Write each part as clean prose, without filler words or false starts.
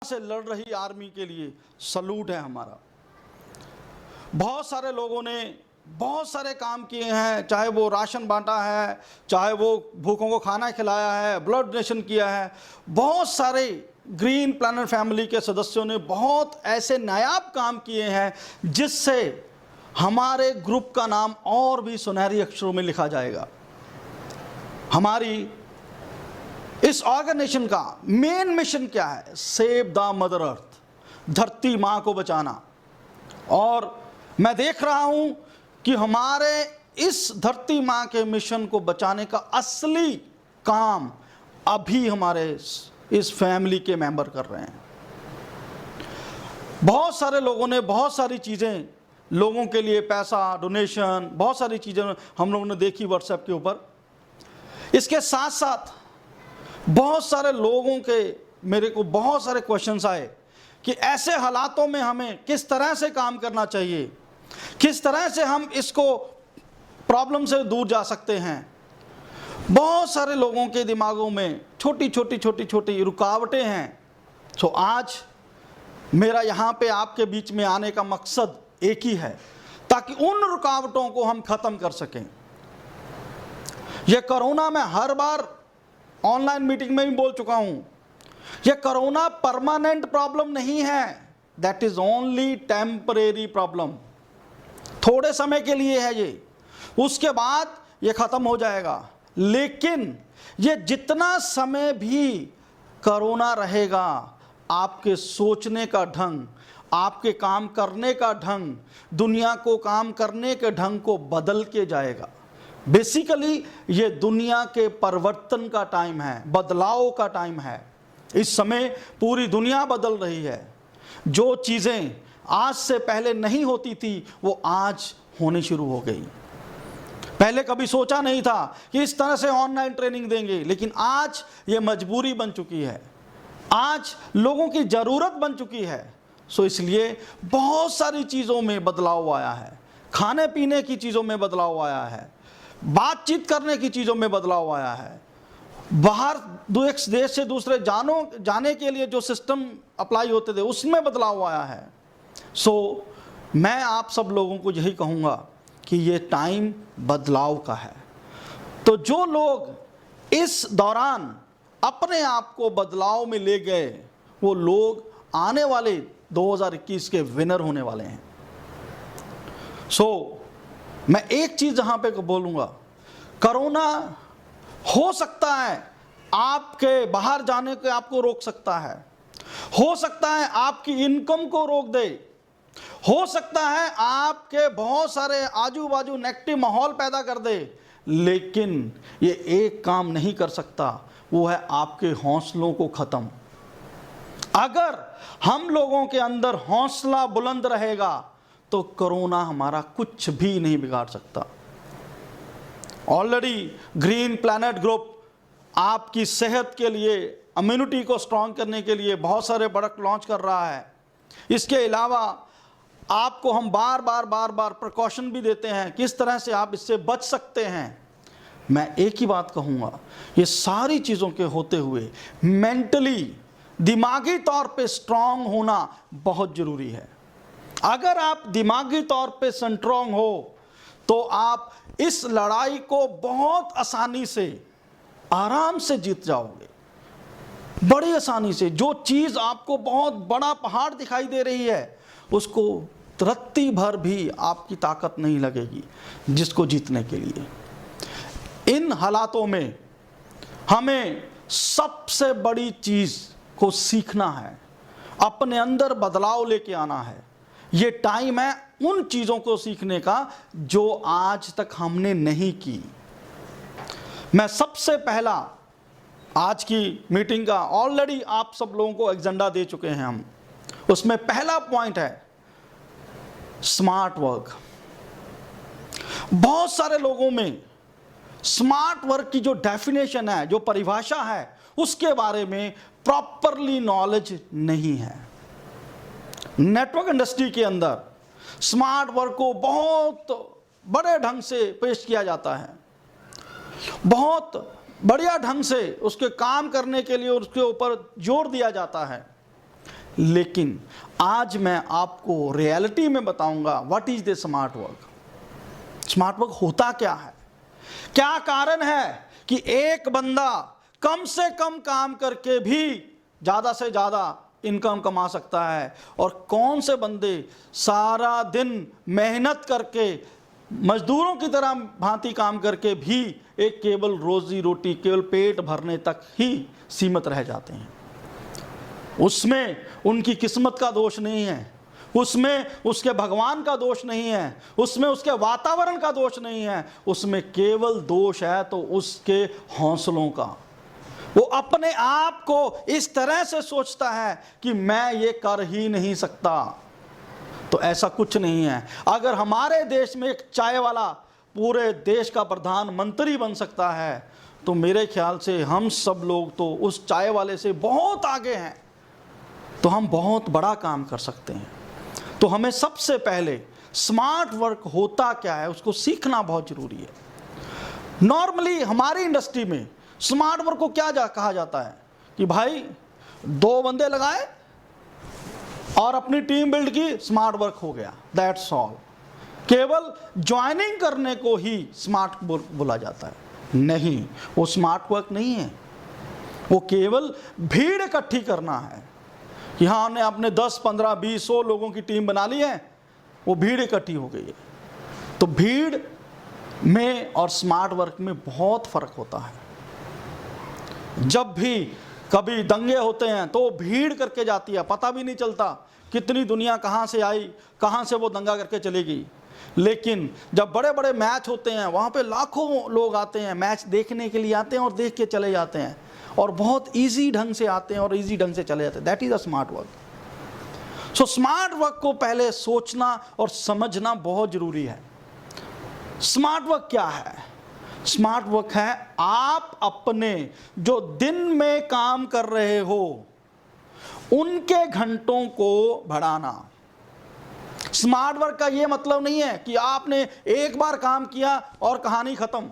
से लड़ रही आर्मी के लिए सलूट है हमारा। बहुत सारे लोगों ने बहुत सारे काम किए हैं, चाहे वो राशन बांटा है, चाहे वो भूखों को खाना खिलाया है, ब्लड डोनेशन किया है। बहुत सारे ग्रीन प्लैनेट फैमिली के सदस्यों ने बहुत ऐसे नायाब काम किए हैं जिससे हमारे ग्रुप का नाम और भी सुनहरी अक्षरों में लिखा जाएगा। हमारी इस ऑर्गेनाइजेशन का मेन मिशन क्या है? सेव द मदर अर्थ, धरती माँ को बचाना। और मैं देख रहा हूं कि हमारे इस धरती माँ के मिशन को बचाने का असली काम अभी हमारे इस फैमिली के मेंबर कर रहे हैं। बहुत सारे लोगों ने बहुत सारी चीज़ें, लोगों के लिए पैसा डोनेशन, बहुत सारी चीज़ें हम लोगों ने देखी व्हाट्सएप के ऊपर। इसके साथ साथ बहुत सारे लोगों के मेरे को बहुत सारे क्वेश्चंस आए कि ऐसे हालातों में हमें किस तरह से काम करना चाहिए, किस तरह से हम इसको प्रॉब्लम से दूर जा सकते हैं। बहुत सारे लोगों के दिमागों में छोटी छोटी रुकावटें हैं। तो आज मेरा यहाँ पे आपके बीच में आने का मकसद एक ही है, ताकि उन रुकावटों को हम ख़त्म कर सकें। यह कोरोना में हर बार ऑनलाइन मीटिंग में भी बोल चुका हूँ, यह कोरोना परमानेंट प्रॉब्लम नहीं है, that is only temporary problem. थोड़े समय के लिए है ये, उसके बाद ये ख़त्म हो जाएगा। लेकिन ये जितना समय भी कोरोना रहेगा, आपके सोचने का ढंग, आपके काम करने का ढंग, दुनिया को काम करने के ढंग को बदल के जाएगा। बेसिकली ये दुनिया के परिवर्तन का टाइम है, बदलाव का टाइम है। इस समय पूरी दुनिया बदल रही है। जो चीज़ें आज से पहले नहीं होती थी वो आज होने शुरू हो गई। पहले कभी सोचा नहीं था कि इस तरह से ऑनलाइन ट्रेनिंग देंगे, लेकिन आज ये मजबूरी बन चुकी है, आज लोगों की ज़रूरत बन चुकी है। सो इसलिए बहुत सारी चीज़ों में बदलाव आया है, खाने पीने की चीज़ों में बदलाव आया है, बातचीत करने की चीज़ों में बदलाव आया है, बाहर एक देश से दूसरे जाने के लिए जो सिस्टम अप्लाई होते थे उसमें बदलाव आया है। सो मैं आप सब लोगों को यही कहूँगा कि ये टाइम बदलाव का है। तो जो लोग इस दौरान अपने आप को बदलाव में ले गए, वो लोग आने वाले 2021 के विनर होने वाले हैं। सो मैं एक चीज़ यहाँ पे बोलूँगा, कोरोना हो सकता है आपके बाहर जाने को आपको रोक सकता है, हो सकता है आपकी इनकम को रोक दे, हो सकता है आपके बहुत सारे आजू बाजू नेगेटिव माहौल पैदा कर दे, लेकिन ये एक काम नहीं कर सकता, वो है आपके हौसलों को ख़त्म। अगर हम लोगों के अंदर हौसला बुलंद रहेगा तो कोरोना हमारा कुछ भी नहीं बिगाड़ सकता। ऑलरेडी ग्रीन प्लैनेट ग्रुप आपकी सेहत के लिए, इम्यूनिटी को स्ट्रांग करने के लिए बहुत सारे प्रोडक्ट लॉन्च कर रहा है। इसके अलावा आपको हम बार बार प्रिकॉशन भी देते हैं किस तरह से आप इससे बच सकते हैं। मैं एक ही बात कहूँगा, ये सारी चीज़ों के होते हुए मेंटली, दिमागी तौर पे स्ट्रांग होना बहुत ज़रूरी है। अगर आप दिमागी तौर पे स्ट्रांग हो तो आप इस लड़ाई को बहुत आसानी से, आराम से जीत जाओगे, बड़ी आसानी से। जो चीज़ आपको बहुत बड़ा पहाड़ दिखाई दे रही है, उसको रत्ती भर भी आपकी ताकत नहीं लगेगी जिसको जीतने के लिए। इन हालातों में हमें सबसे बड़ी चीज़ को सीखना है, अपने अंदर बदलाव लेके आना है। ये टाइम है उन चीज़ों को सीखने का जो आज तक हमने नहीं की। मैं सबसे पहला आज की मीटिंग का ऑलरेडी आप सब लोगों को एजेंडा दे चुके हैं हम, उसमें पहला पॉइंट है स्मार्ट वर्क। बहुत सारे लोगों में स्मार्ट वर्क की जो डेफिनेशन है, जो परिभाषा है, उसके बारे में प्रॉपरली नॉलेज नहीं है। नेटवर्क इंडस्ट्री के अंदर स्मार्ट वर्क को बहुत बड़े ढंग से पेश किया जाता है, बहुत बढ़िया ढंग से उसके काम करने के लिए उसके ऊपर जोर दिया जाता है। लेकिन आज मैं आपको रियलिटी में बताऊंगा what is the smart work. Smart work होता क्या है, क्या कारण है कि एक बंदा कम से कम काम करके भी ज़्यादा से ज़्यादा इनकम कमा सकता है, और कौन से बंदे सारा दिन मेहनत करके मजदूरों की तरह भांति काम करके भी एक केवल रोजी रोटी, केवल पेट भरने तक ही सीमित रह जाते हैं। उसमें उनकी किस्मत का दोष नहीं है, उसमें उसके भगवान का दोष नहीं है, उसमें उसके वातावरण का दोष नहीं है, उसमें केवल दोष है तो उसके हौसलों का। वो अपने आप को इस तरह से सोचता है कि मैं ये कर ही नहीं सकता। तो ऐसा कुछ नहीं है। अगर हमारे देश में एक चाय वाला पूरे देश का प्रधानमंत्री बन सकता है, तो मेरे ख्याल से हम सब लोग तो उस चाय वाले से बहुत आगे हैं, तो हम बहुत बड़ा काम कर सकते हैं। तो हमें सबसे पहले स्मार्ट वर्क होता क्या है उसको सीखना बहुत जरूरी है। नॉर्मली हमारी इंडस्ट्री में स्मार्ट वर्क को क्या कहा जाता है कि भाई 2 बंदे लगाए और अपनी टीम बिल्ड की, स्मार्ट वर्क हो गया, दैट्स ऑल। केवल ज्वाइनिंग करने को ही स्मार्ट वर्क बोला जाता है। नहीं, वो स्मार्ट वर्क नहीं है, वो केवल भीड़ इकट्ठी करना है। कि हाँ, हमने अपने 10, 15, 20, 100 लोगों की टीम बना ली है, वो भीड़ इकट्ठी हो गई है। तो भीड़ में और स्मार्ट वर्क में बहुत फर्क होता है। जब भी कभी दंगे होते हैं तो भीड़ करके जाती है, पता भी नहीं चलता कितनी दुनिया कहाँ से आई, कहाँ से वो दंगा करके चली गई। लेकिन जब बड़े बड़े मैच होते हैं, वहाँ पे लाखों लोग आते हैं, मैच देखने के लिए आते हैं और देख के चले जाते हैं, और बहुत इजी ढंग से आते हैं और इजी ढंग से चले जाते हैं। That is a smart work. So smart work को पहले सोचना और समझना बहुत जरूरी है। स्मार्ट वर्क क्या है? स्मार्ट वर्क है आप अपने जो दिन में काम कर रहे हो उनके घंटों को बढ़ाना। स्मार्ट वर्क का यह मतलब नहीं है कि आपने एक बार काम किया और कहानी खत्म।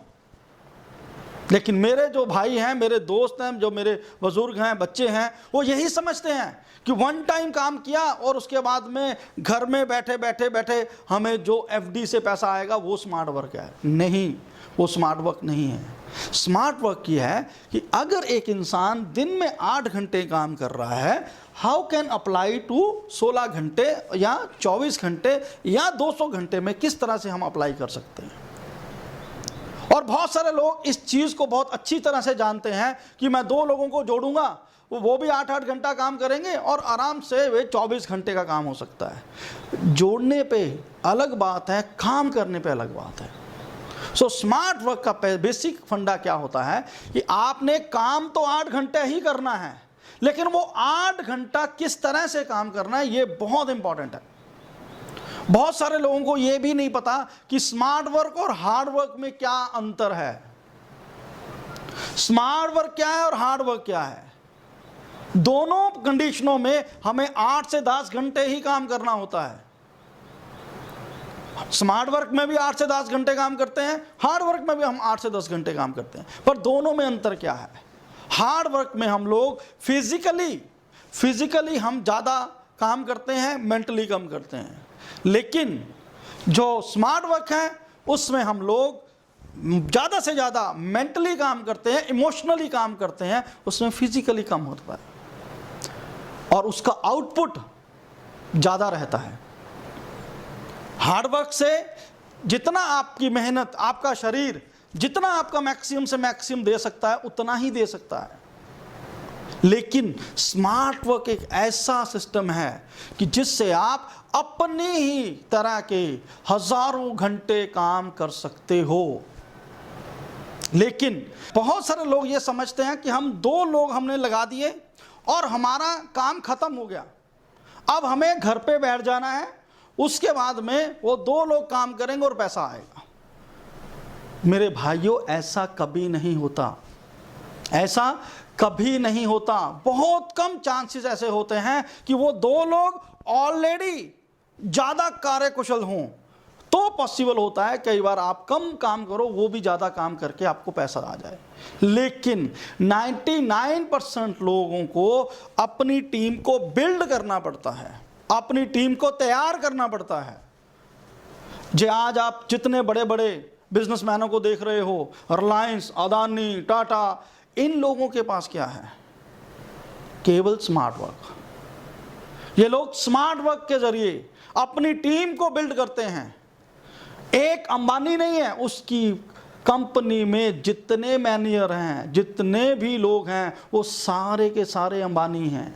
लेकिन मेरे जो भाई हैं, मेरे दोस्त हैं, जो मेरे बुजुर्ग हैं, बच्चे हैं, वो यही समझते हैं कि वन टाइम काम किया और उसके बाद में घर में बैठे बैठे बैठे हमें जो एफडी से पैसा आएगा वो स्मार्ट वर्क है। नहीं, वो स्मार्ट वर्क नहीं है। स्मार्ट वर्क ये है कि अगर एक इंसान दिन में 8 घंटे काम कर रहा है, हाउ कैन अप्लाई टू 16 घंटे या 24 घंटे या 200 घंटे में किस तरह से हम अप्लाई कर सकते हैं। और बहुत सारे लोग इस चीज़ को बहुत अच्छी तरह से जानते हैं कि मैं 2 लोगों को जोड़ूंगा, वो भी 8-8 घंटा काम करेंगे और आराम से वे 24 घंटे का काम हो सकता है। जोड़ने पे अलग बात है, काम करने पे अलग बात है। सो स्मार्ट वर्क का बेसिक फंडा क्या होता है कि आपने काम तो 8 घंटे ही करना है, लेकिन वो 8 घंटा किस तरह से काम करना है ये बहुत इंपॉर्टेंट है। बहुत सारे लोगों को ये भी नहीं पता कि स्मार्ट वर्क और हार्ड वर्क में क्या अंतर है। स्मार्ट वर्क क्या है और हार्ड वर्क क्या है। दोनों कंडीशनों में हमें 8 से 10 घंटे ही काम करना होता है। स्मार्ट वर्क में भी 8 से 10 घंटे काम करते हैं, हार्ड वर्क में भी हम 8 से 10 घंटे काम करते हैं, पर दोनों में अंतर क्या है। हार्ड वर्क में हम लोग फिजिकली हम ज़्यादा काम करते हैं, मेंटली कम करते हैं। लेकिन जो स्मार्ट वर्क है उसमें हम लोग ज़्यादा से ज़्यादा मेंटली काम करते हैं, इमोशनली काम करते हैं, उसमें फिजिकली कम होता है और उसका आउटपुट ज़्यादा रहता है। हार्ड वर्क से जितना आपकी मेहनत, आपका शरीर जितना आपका मैक्सिमम से मैक्सिमम दे सकता है उतना ही दे सकता है। लेकिन स्मार्ट वर्क एक ऐसा सिस्टम है कि जिससे आप अपनी ही तरह के हजारों घंटे काम कर सकते हो। लेकिन बहुत सारे लोग ये समझते हैं कि हम 2 लोग हमने लगा दिए और हमारा काम खत्म हो गया, अब हमें घर पे बैठ जाना है, उसके बाद में वो 2 लोग काम करेंगे और पैसा आएगा। मेरे भाइयों, ऐसा कभी नहीं होता, ऐसा कभी नहीं होता। बहुत कम चांसेस ऐसे होते हैं कि वो 2 लोग ऑलरेडी ज़्यादा कार्यकुशल हों तो पॉसिबल होता है कई बार आप कम काम करो, वो भी ज़्यादा काम करके आपको पैसा आ जाए। लेकिन 99% लोगों को अपनी टीम को बिल्ड करना पड़ता है, अपनी टीम को तैयार करना पड़ता है। जो आज आप जितने बड़े बड़े बिजनेसमैनों को देख रहे हो, रिलायंस, अदानी, टाटा, इन लोगों के पास क्या है? केवल स्मार्ट वर्क। ये लोग स्मार्ट वर्क के जरिए अपनी टीम को बिल्ड करते हैं। एक अंबानी नहीं है, उसकी कंपनी में जितने मैनेजर हैं, जितने भी लोग हैं, वो सारे के सारे अंबानी हैं।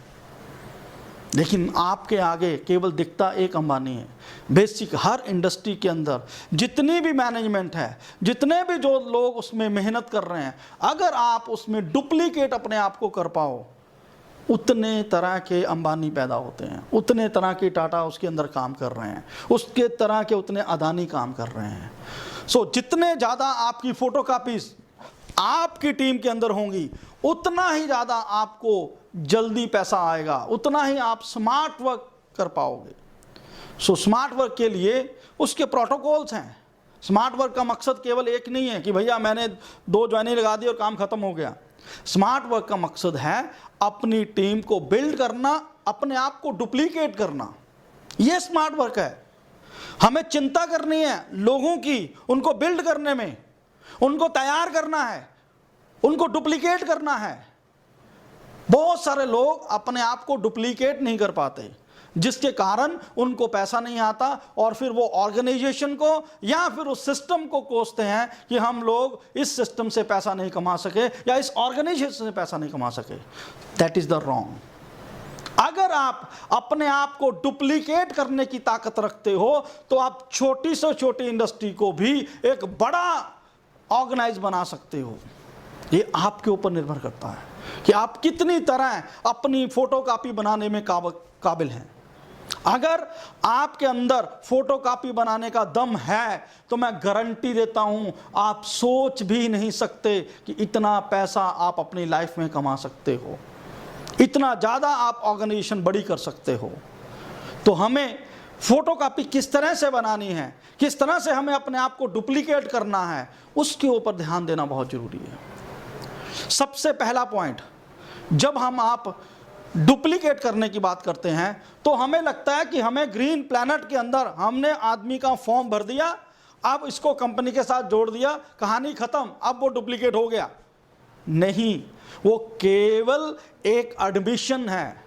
लेकिन आपके आगे केवल दिखता एक अंबानी है। बेसिक हर इंडस्ट्री के अंदर जितनी भी मैनेजमेंट है, जितने भी जो लोग उसमें मेहनत कर रहे हैं, अगर आप उसमें डुप्लीकेट अपने आप को कर पाओ, उतने तरह के अंबानी पैदा होते हैं, उतने तरह के टाटा उसके अंदर काम कर रहे हैं, उसके तरह के उतने अदानी काम कर रहे हैं। जितने ज़्यादा आपकी फोटोकॉपीज आपकी टीम के अंदर होंगी, उतना ही ज़्यादा आपको जल्दी पैसा आएगा, उतना ही आप स्मार्ट वर्क कर पाओगे। स्मार्ट वर्क के लिए उसके प्रोटोकॉल्स हैं। स्मार्ट वर्क का मकसद केवल एक नहीं है कि भैया मैंने 2 ज्वाइनिंग लगा दी और काम खत्म हो गया। स्मार्ट वर्क का मकसद है अपनी टीम को बिल्ड करना, अपने आप को डुप्लीकेट करना। यह स्मार्ट वर्क है। हमें चिंता करनी है लोगों की, उनको बिल्ड करने में, उनको तैयार करना है, उनको डुप्लीकेट करना है। बहुत सारे लोग अपने आप को डुप्लीकेट नहीं कर पाते, जिसके कारण उनको पैसा नहीं आता और फिर वो ऑर्गेनाइजेशन को या फिर उस सिस्टम को कोसते हैं कि हम लोग इस सिस्टम से पैसा नहीं कमा सके या इस ऑर्गेनाइजेशन से पैसा नहीं कमा सके। That is the wrong. अगर आप अपने आप को डुप्लीकेट करने की ताकत रखते हो तो आप छोटी से छोटी इंडस्ट्री को भी एक बड़ा ऑर्गेनाइज बना सकते हो। ये आपके ऊपर निर्भर करता है कि आप कितनी तरह अपनी फोटोकॉपी बनाने में काबिल हैं। अगर आपके अंदर फोटोकॉपी बनाने का दम है तो मैं गारंटी देता हूं, आप सोच भी नहीं सकते कि इतना पैसा आप अपनी लाइफ में कमा सकते हो, इतना ज़्यादा आप ऑर्गेनाइजेशन बड़ी कर सकते हो। तो हमें फोटोकॉपी किस तरह से बनानी है, किस तरह से हमें अपने आप को डुप्लीकेट करना है, उसके ऊपर ध्यान देना बहुत ज़रूरी है। सबसे पहला पॉइंट, जब हम आप डुप्लीकेट करने की बात करते हैं तो हमें लगता है कि हमें ग्रीन प्लैनेट के अंदर हमने आदमी का फॉर्म भर दिया, अब इसको कंपनी के साथ जोड़ दिया, कहानी खत्म, अब वो डुप्लीकेट हो गया। नहीं, वो केवल एक एडमिशन है।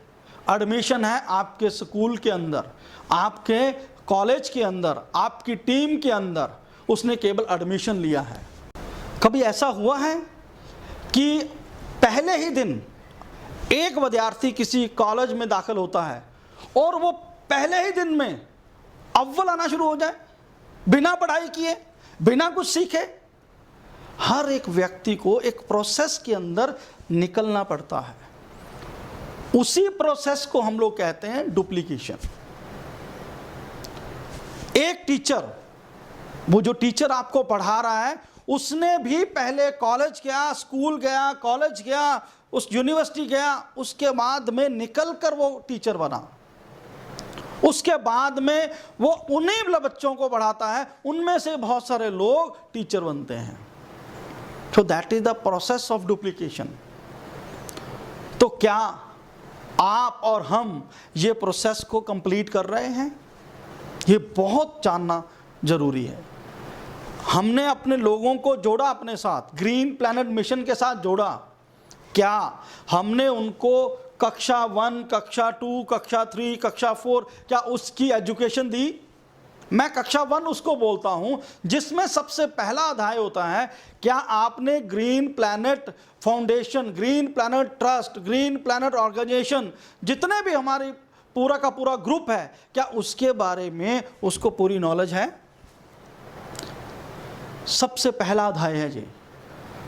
एडमिशन है आपके स्कूल के अंदर, आपके कॉलेज के अंदर, आपकी टीम के अंदर, उसने केवल एडमिशन लिया है। कभी ऐसा हुआ है कि पहले ही दिन एक विद्यार्थी किसी कॉलेज में दाखिल होता है और वो पहले ही दिन में अव्वल आना शुरू हो जाए, बिना पढ़ाई किए, बिना कुछ सीखे? हर एक व्यक्ति को एक प्रोसेस के अंदर निकलना पड़ता है। उसी प्रोसेस को हम लोग कहते हैं डुप्लीकेशन। एक टीचर, वो जो टीचर आपको पढ़ा रहा है, उसने भी पहले कॉलेज गया, स्कूल गया, कॉलेज गया, उस यूनिवर्सिटी गया, उसके बाद में निकल कर वो टीचर बना। उसके बाद में वो उन्हीं बच्चों को पढ़ाता है, उनमें से बहुत सारे लोग टीचर बनते हैं। तो that is the process of duplication. तो क्या आप और हम ये प्रोसेस को कंप्लीट कर रहे हैं? ये बहुत जानना जरूरी है। हमने अपने लोगों को जोड़ा अपने साथ, ग्रीन प्लैनेट मिशन के साथ जोड़ा। क्या हमने उनको कक्षा 1, कक्षा 2, कक्षा 3, कक्षा 4 क्या उसकी एजुकेशन दी? मैं कक्षा 1 उसको बोलता हूं जिसमें सबसे पहला अध्याय होता है, क्या आपने green planet foundation, green planet trust, green planet organisation, जितने भी हमारी पूरा का पूरा ग्रुप है, क्या उसके बारे में उसको पूरी नॉलेज है? सबसे पहला अध्याय है जी।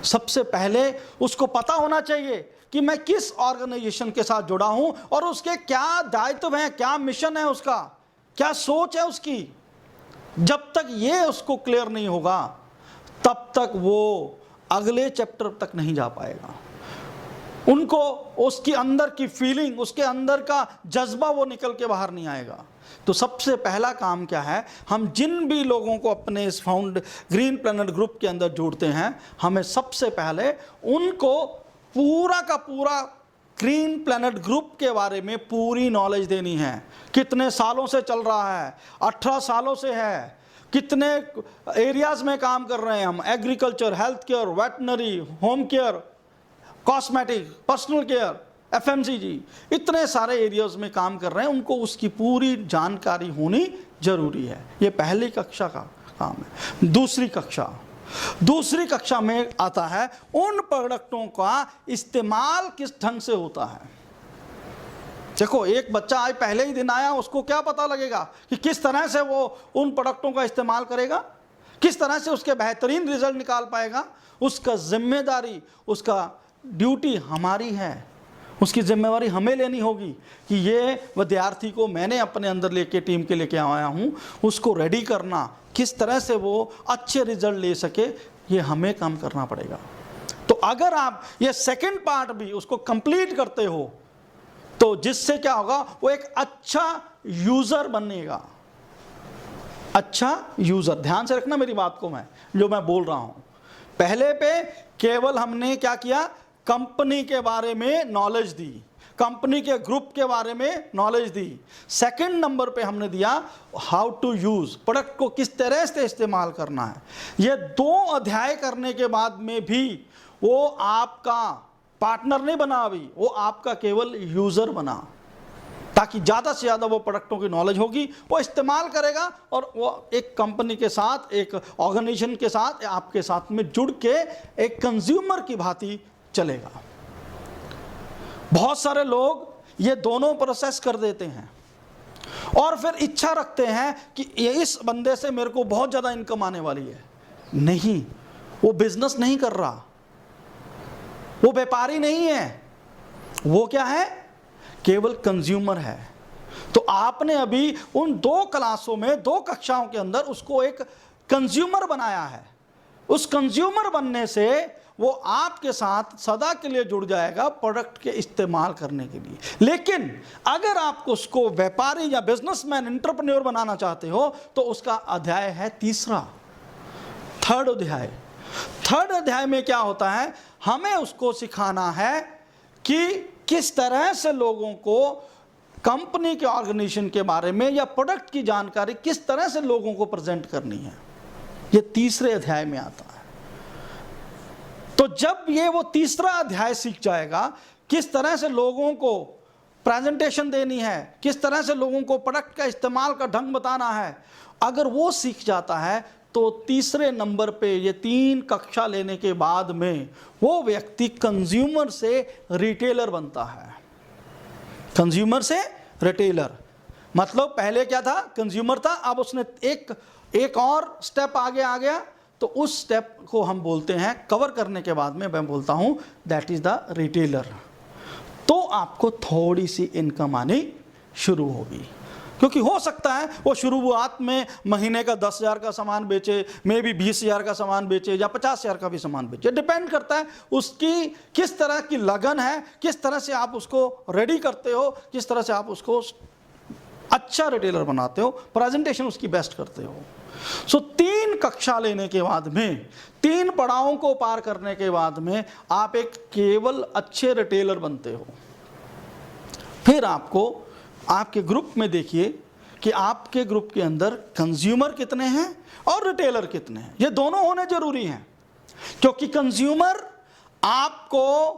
सबसे पहले उसको पता होना चाहिए कि मैं किस ऑर्गेनाइजेशन के साथ जुड़ा हूं और उसके क्या दायित्व हैं, क्या मिशन है उसका, क्या सोच है उसकी। जब तक ये उसको क्लियर नहीं होगा, तब तक वो अगले चैप्टर तक नहीं जा पाएगा। उनको उसके अंदर की फीलिंग, उसके अंदर का जज्बा वो निकल के बाहर नहीं आएगा। तो सबसे पहला काम क्या है, हम जिन भी लोगों को अपने इस ग्रीन प्लैनेट ग्रुप के अंदर जोड़ते हैं, हमें सबसे पहले उनको पूरा का पूरा ग्रीन प्लैनेट ग्रुप के बारे में पूरी नॉलेज देनी है। कितने सालों से चल रहा है, 18 सालों से है, कितने एरियाज में काम कर रहे हैं हम, agriculture, health care, veterinary, home care, cosmetic, personal care, FMCG, इतने सारे एरियाज में काम कर रहे हैं, उनको उसकी पूरी जानकारी होनी जरूरी है। ये पहली कक्षा का काम है। दूसरी कक्षा में आता है उन प्रोडक्टों का इस्तेमाल किस ढंग से होता है। देखो, एक बच्चा आज पहले ही दिन आया, उसको क्या पता लगेगा कि किस तरह से वो उन प्रोडक्टों का इस्तेमाल करेगा, किस तरह से उसके बेहतरीन रिजल्ट निकाल पाएगा। उसका जिम्मेदारी, उसका ड्यूटी हमारी है, उसकी जिम्मेवारी हमें लेनी होगी कि ये विद्यार्थी को मैंने अपने अंदर लेके टीम के लेके आया हूँ, उसको रेडी करना, किस तरह से वो अच्छे रिजल्ट ले सके, ये हमें काम करना पड़ेगा। तो अगर आप ये सेकंड पार्ट भी उसको कंप्लीट करते हो, तो जिससे क्या होगा, वो एक अच्छा यूजर बनेगा। अच्छा यूजर, ध्यान से रखना मेरी बात को, जो मैं बोल रहा हूं। पहले पे केवल हमने क्या किया, कंपनी के बारे में नॉलेज दी, कंपनी के ग्रुप के बारे में नॉलेज दी। सेकंड नंबर पे हमने दिया हाउ टू यूज, प्रोडक्ट को किस तरह से इस्तेमाल करना है। ये 2 अध्याय करने के बाद में भी वो आपका पार्टनर नहीं बना, अभी वो आपका केवल यूजर बना, ताकि ज़्यादा से ज़्यादा वो प्रोडक्टों की नॉलेज होगी, वो इस्तेमाल करेगा और वो एक कंपनी के साथ, एक ऑर्गेनाइजेशन के साथ, आपके साथ में जुड़ के एक कंज्यूमर की भांति चलेगा। बहुत सारे लोग ये दोनों प्रोसेस कर देते हैं और फिर इच्छा रखते हैं कि ये इस बंदे से मेरे को बहुत ज़्यादा इनकम आने वाली है। नहीं, वो बिजनेस नहीं कर रहा, वो व्यापारी नहीं है, वो क्या है, केवल कंज्यूमर है। तो आपने अभी उन 2 क्लासों में, 2 कक्षाओं के अंदर उसको एक कंज्यूमर बनाया है। उस कंज्यूमर बनने से वो आपके साथ सदा के लिए जुड़ जाएगा प्रोडक्ट के इस्तेमाल करने के लिए। लेकिन अगर आप उसको व्यापारी या बिजनेसमैन, एंटरप्रेन्योर बनाना चाहते हो, तो उसका अध्याय है तीसरा, थर्ड अध्याय। थर्ड अध्याय में क्या होता है, हमें उसको सिखाना है कि किस तरह से लोगों को कंपनी के ऑर्गेनाइजेशन के बारे में या प्रोडक्ट की जानकारी किस तरह से लोगों को प्रेजेंट करनी है। ये तीसरे अध्याय में आता है। तो जब ये वो तीसरा अध्याय सीख जाएगा, किस तरह से लोगों को प्रेजेंटेशन देनी है, किस तरह से लोगों को प्रोडक्ट का इस्तेमाल का ढंग बताना है, अगर वो सीख जाता है, तो तीसरे नंबर पे ये 3 कक्षा लेने के बाद में वो व्यक्ति कंज्यूमर से रिटेलर बनता है। कंज्यूमर से रिटेलर मतलब पहले क्या था, कंज्यूमर था, अब उसने एक और स्टेप आगे आ गया। तो उस स्टेप को हम बोलते हैं, कवर करने के बाद में मैं बोलता हूं दैट इज द रिटेलर। तो आपको थोड़ी सी इनकम आनी शुरू होगी, क्योंकि हो सकता है वो शुरुआत में महीने का 10,000 का सामान बेचे, मे बी 20,000 का सामान बेचे या 50,000 का भी सामान बेचे, डिपेंड करता है उसकी किस तरह की लगन है, किस तरह से आप उसको रेडी करते हो, किस तरह से आप उसको अच्छा रिटेलर बनाते हो, प्रेजेंटेशन उसकी बेस्ट करते हो। सो 3 कक्षा लेने के बाद में, 3 पड़ावों को पार करने के बाद में आप एक केवल अच्छे रिटेलर बनते हो। फिर आपको आपके ग्रुप में देखिए कि आपके ग्रुप के अंदर कंज्यूमर कितने हैं और रिटेलर कितने हैं। ये दोनों होने जरूरी हैं, क्योंकि कंज्यूमर आपको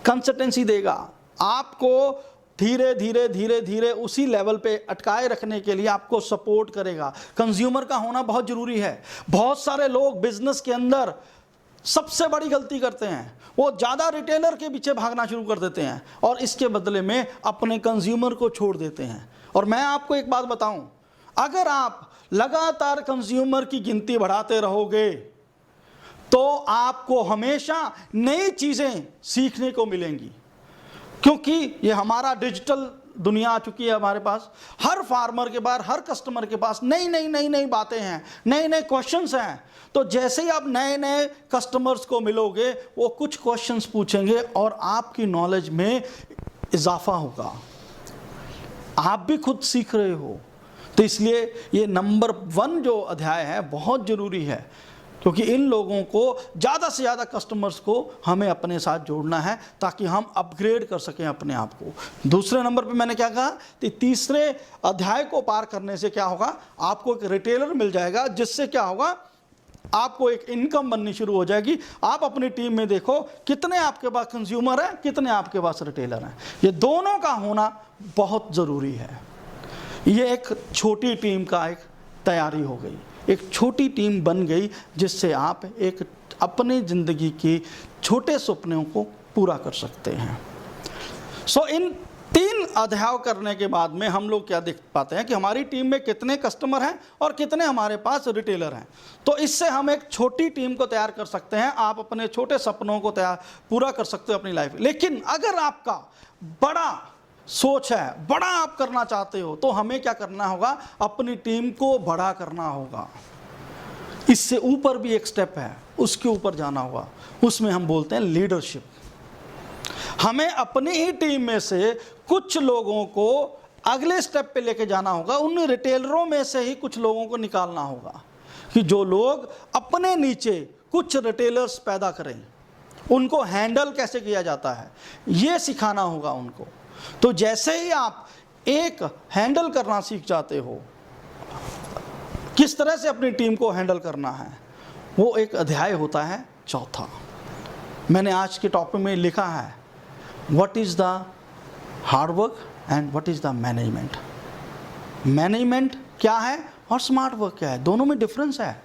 कंसल्टेंसी देगा, आपको धीरे धीरे धीरे धीरे उसी लेवल पे अटकाए रखने के लिए आपको सपोर्ट करेगा। कंज्यूमर का होना बहुत जरूरी है। बहुत सारे लोग बिजनेस के अंदर सबसे बड़ी गलती करते हैं, वो ज़्यादा रिटेलर के पीछे भागना शुरू कर देते हैं और इसके बदले में अपने कंज्यूमर को छोड़ देते हैं। और मैं आपको एक बात बताऊं, अगर आप लगातार कंज्यूमर की गिनती बढ़ाते रहोगे तो आपको हमेशा नई चीज़ें सीखने को मिलेंगी। क्योंकि ये हमारा डिजिटल दुनिया आ चुकी है हमारे पास। हर फार्मर के पास, हर कस्टमर के पास नई नई बातें हैं, नए नए क्वेश्चंस हैं। तो जैसे ही आप नए नए कस्टमर्स को मिलोगे, वो कुछ क्वेश्चंस पूछेंगे और आपकी नॉलेज में इजाफा होगा, आप भी खुद सीख रहे हो। तो इसलिए ये नंबर 1 जो अध्याय है बहुत ज़रूरी है, क्योंकि इन लोगों को ज़्यादा से ज़्यादा कस्टमर्स को हमें अपने साथ जोड़ना है ताकि हम अपग्रेड कर सकें अपने आप को। दूसरे नंबर पे मैंने क्या कहा कि तीसरे अध्याय को पार करने से क्या होगा, आपको एक रिटेलर मिल जाएगा, जिससे क्या होगा, आपको एक इनकम बननी शुरू हो जाएगी। आप अपनी टीम में देखो कितने आपके पास कंज्यूमर हैं, कितने आपके पास रिटेलर हैं। ये दोनों का होना बहुत ज़रूरी है। ये एक छोटी टीम का एक तैयारी हो गई, एक छोटी टीम बन गई, जिससे आप एक अपनी ज़िंदगी के छोटे सपनों को पूरा कर सकते हैं। इन 3 अध्याय करने के बाद में हम लोग क्या देख पाते हैं कि हमारी टीम में कितने कस्टमर हैं और कितने हमारे पास रिटेलर हैं। तो इससे हम एक छोटी टीम को तैयार कर सकते हैं। आप अपने छोटे सपनों को पूरा कर सकते हो अपनी लाइफ में। लेकिन अगर आपका बड़ा सोच है, बड़ा आप करना चाहते हो, तो हमें क्या करना होगा, अपनी टीम को बड़ा करना होगा। इससे ऊपर भी एक स्टेप है, उसके ऊपर जाना होगा, उसमें हम बोलते हैं लीडरशिप। हमें अपनी ही टीम में से कुछ लोगों को अगले स्टेप पे लेके जाना होगा। उन रिटेलरों में से ही कुछ लोगों को निकालना होगा कि जो लोग अपने नीचे कुछ रिटेलर्स पैदा करें, उनको हैंडल कैसे किया जाता है ये सिखाना होगा उनको। तो जैसे ही आप एक हैंडल करना सीख जाते हो, किस तरह से अपनी टीम को हैंडल करना है, वो एक अध्याय होता है 4था। मैंने आज के टॉपिक में लिखा है what is the hard work and what is the management. Management क्या है और स्मार्ट वर्क क्या है, दोनों में डिफरेंस है।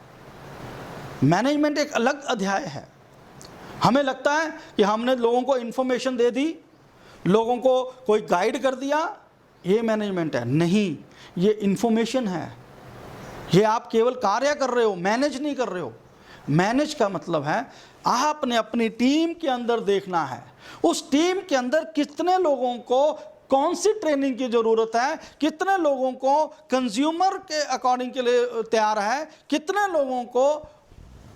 मैनेजमेंट एक अलग अध्याय है। हमें लगता है कि हमने लोगों को इन्फॉर्मेशन दे दी, लोगों को कोई गाइड कर दिया, ये मैनेजमेंट है। नहीं, ये इन्फॉर्मेशन है। ये आप केवल कार्य कर रहे हो, मैनेज नहीं कर रहे हो। मैनेज का मतलब है आपने अपनी टीम के अंदर देखना है, उस टीम के अंदर कितने लोगों को कौन सी ट्रेनिंग की ज़रूरत है, कितने लोगों को कंज्यूमर के अकॉर्डिंग के लिए तैयार है, कितने लोगों को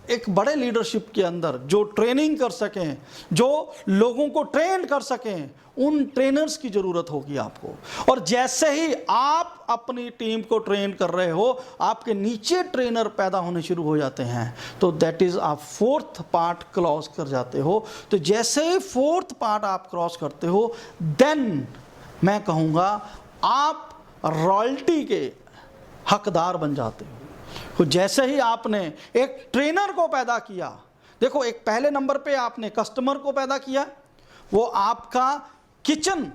एक बड़े लीडरशिप के अंदर जो ट्रेनिंग कर सकें, जो लोगों को ट्रेन कर सकें, उन ट्रेनर्स की ज़रूरत होगी आपको। और जैसे ही आप अपनी टीम को ट्रेन कर रहे हो, आपके नीचे ट्रेनर पैदा होने शुरू हो जाते हैं। तो दैट इज़ आप 4th पार्ट क्रॉस कर जाते हो। तो जैसे ही 4th पार्ट आप क्रॉस करते हो, देन मैं कहूँगा आप रॉयल्टी के हकदार बन जाते हो। तो जैसे ही आपने एक ट्रेनर को पैदा किया, देखो एक पहले नंबर पे आपने कस्टमर को पैदा किया, वो आपका किचन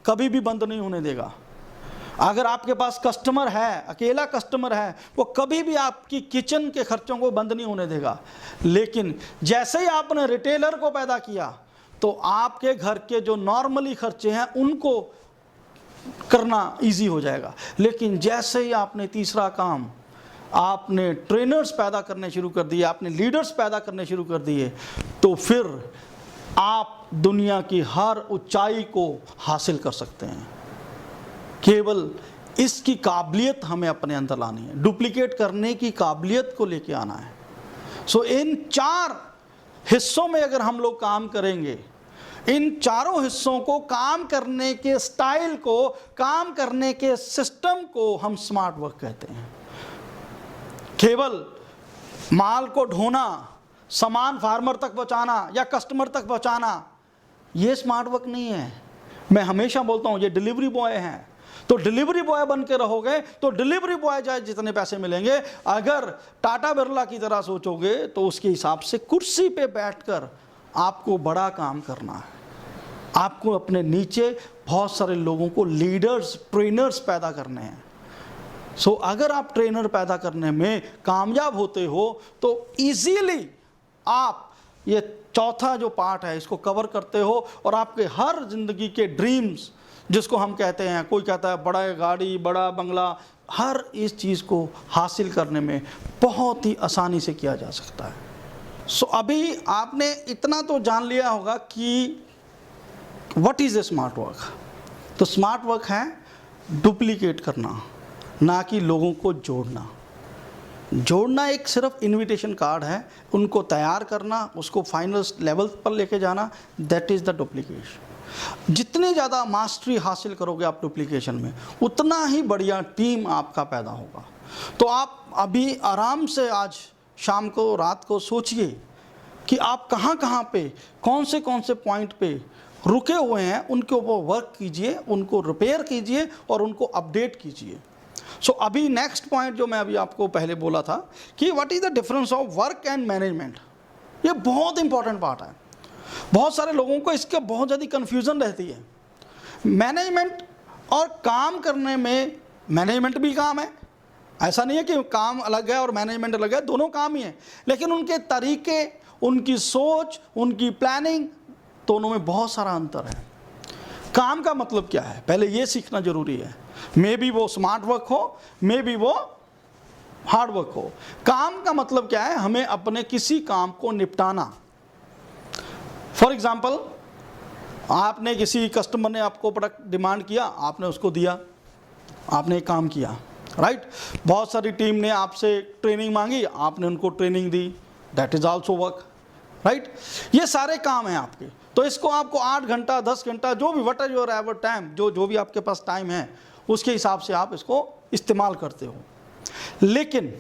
कभी भी बंद नहीं होने देगा। अगर आपके पास कस्टमर है, अकेला कस्टमर है, वो कभी भी आपकी किचन के खर्चों को बंद नहीं होने देगा। लेकिन जैसे ही आपने रिटेलर को पैदा किया, तो आपके घर के जो नॉर्मली खर्चे हैं उनको करना इजी हो जाएगा। लेकिन जैसे ही आपने तीसरा काम, आपने ट्रेनर्स पैदा करने शुरू कर दिए, आपने लीडर्स पैदा करने शुरू कर दिए, तो फिर आप दुनिया की हर ऊंचाई को हासिल कर सकते हैं। केवल इसकी काबिलियत हमें अपने अंदर लानी है, डुप्लीकेट करने की काबिलियत को लेके आना है। इन 4 हिस्सों में अगर हम लोग काम करेंगे, इन चारों हिस्सों को, काम करने के स्टाइल को, काम करने के सिस्टम को हम स्मार्ट वर्क कहते हैं। केवल माल को ढोना, सामान फार्मर तक पहुंचाना या कस्टमर तक पहुंचाना, ये स्मार्ट वर्क नहीं है। मैं हमेशा बोलता हूं ये डिलीवरी बॉय हैं। तो डिलीवरी बॉय बन के रहोगे तो डिलीवरी बॉय चाहे जितने पैसे मिलेंगे, अगर टाटा बिरला की तरह सोचोगे तो उसके हिसाब से कुर्सी पे बैठकर आपको बड़ा काम करना है। आपको अपने नीचे बहुत सारे लोगों को, लीडर्स, ट्रेनर्स पैदा करने हैं। अगर आप ट्रेनर पैदा करने में कामयाब होते हो तो इजीली आप ये 4था जो पार्ट है इसको कवर करते हो, और आपके हर जिंदगी के ड्रीम्स, जिसको हम कहते हैं, कोई कहता है बड़ा गाड़ी, बड़ा बंगला, हर इस चीज़ को हासिल करने में बहुत ही आसानी से किया जा सकता है। अभी आपने इतना तो जान लिया होगा कि what is a smart work? तो स्मार्ट वर्क है डुप्लीकेट करना, ना कि लोगों को जोड़ना। जोड़ना एक सिर्फ इनविटेशन कार्ड है, उनको तैयार करना, उसको फाइनल लेवल पर लेके जाना, दैट इज़ द डुप्लीकेशन। जितनी ज़्यादा मास्टरी हासिल करोगे आप डुप्लीकेशन में, उतना ही बढ़िया टीम आपका पैदा होगा। तो आप अभी आराम से आज शाम को, रात को सोचिए कि आप कहाँ कहाँ पे, कौन से पॉइंट पे रुके हुए हैं, उनके ऊपर वर्क कीजिए, उनको रिपेयर कीजिए और उनको अपडेट कीजिए। सो अभी नेक्स्ट पॉइंट जो मैं अभी आपको पहले बोला था कि what is the difference of work and management, ये बहुत इंपॉर्टेंट पार्ट है। बहुत सारे लोगों को इसका बहुत ज़्यादा कन्फ्यूज़न रहती है। मैनेजमेंट और काम करने में, मैनेजमेंट भी काम है, ऐसा नहीं है कि काम अलग है और मैनेजमेंट अलग है, दोनों काम ही है, लेकिन उनके तरीके, उनकी सोच, उनकी प्लानिंग, दोनों में बहुत सारा अंतर है। काम का मतलब क्या है, पहले ये सीखना जरूरी है। मे बी वो स्मार्ट वर्क हो, मे बी वो हार्ड वर्क हो। काम का मतलब क्या है, हमें अपने किसी काम को निपटाना। फॉर एग्जाम्पल, आपने किसी कस्टमर ने आपको प्रोडक्ट डिमांड किया, आपने उसको दिया, आपने एक काम किया, राइट। बहुत सारी टीम ने आपसे ट्रेनिंग मांगी, आपने उनको training the, that is also work, right. ये सारे काम हैं आपके। तो इसको आपको 8 घंटा, 10 घंटा, जो भी what is your ever time, जो भी आपके पास टाइम है, उसके हिसाब से आप इसको इस्तेमाल करते हो। लेकिन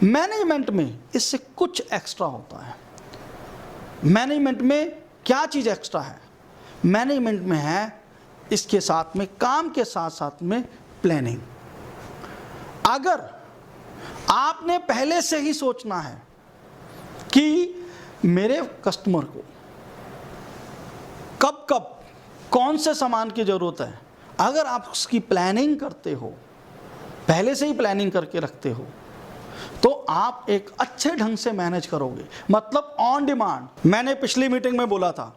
मैनेजमेंट में इससे कुछ एक्स्ट्रा होता है। मैनेजमेंट में क्या चीज़ एक्स्ट्रा है? मैनेजमेंट में है इसके साथ में, काम के साथ साथ में प्लानिंग। अगर आपने पहले से ही सोचना है कि मेरे कस्टमर को कब कब कौन से सामान की ज़रूरत है, अगर आप उसकी प्लानिंग करते हो, पहले से ही प्लानिंग करके रखते हो, तो आप एक अच्छे ढंग से मैनेज करोगे, मतलब ऑन डिमांड। मैंने पिछली मीटिंग में बोला था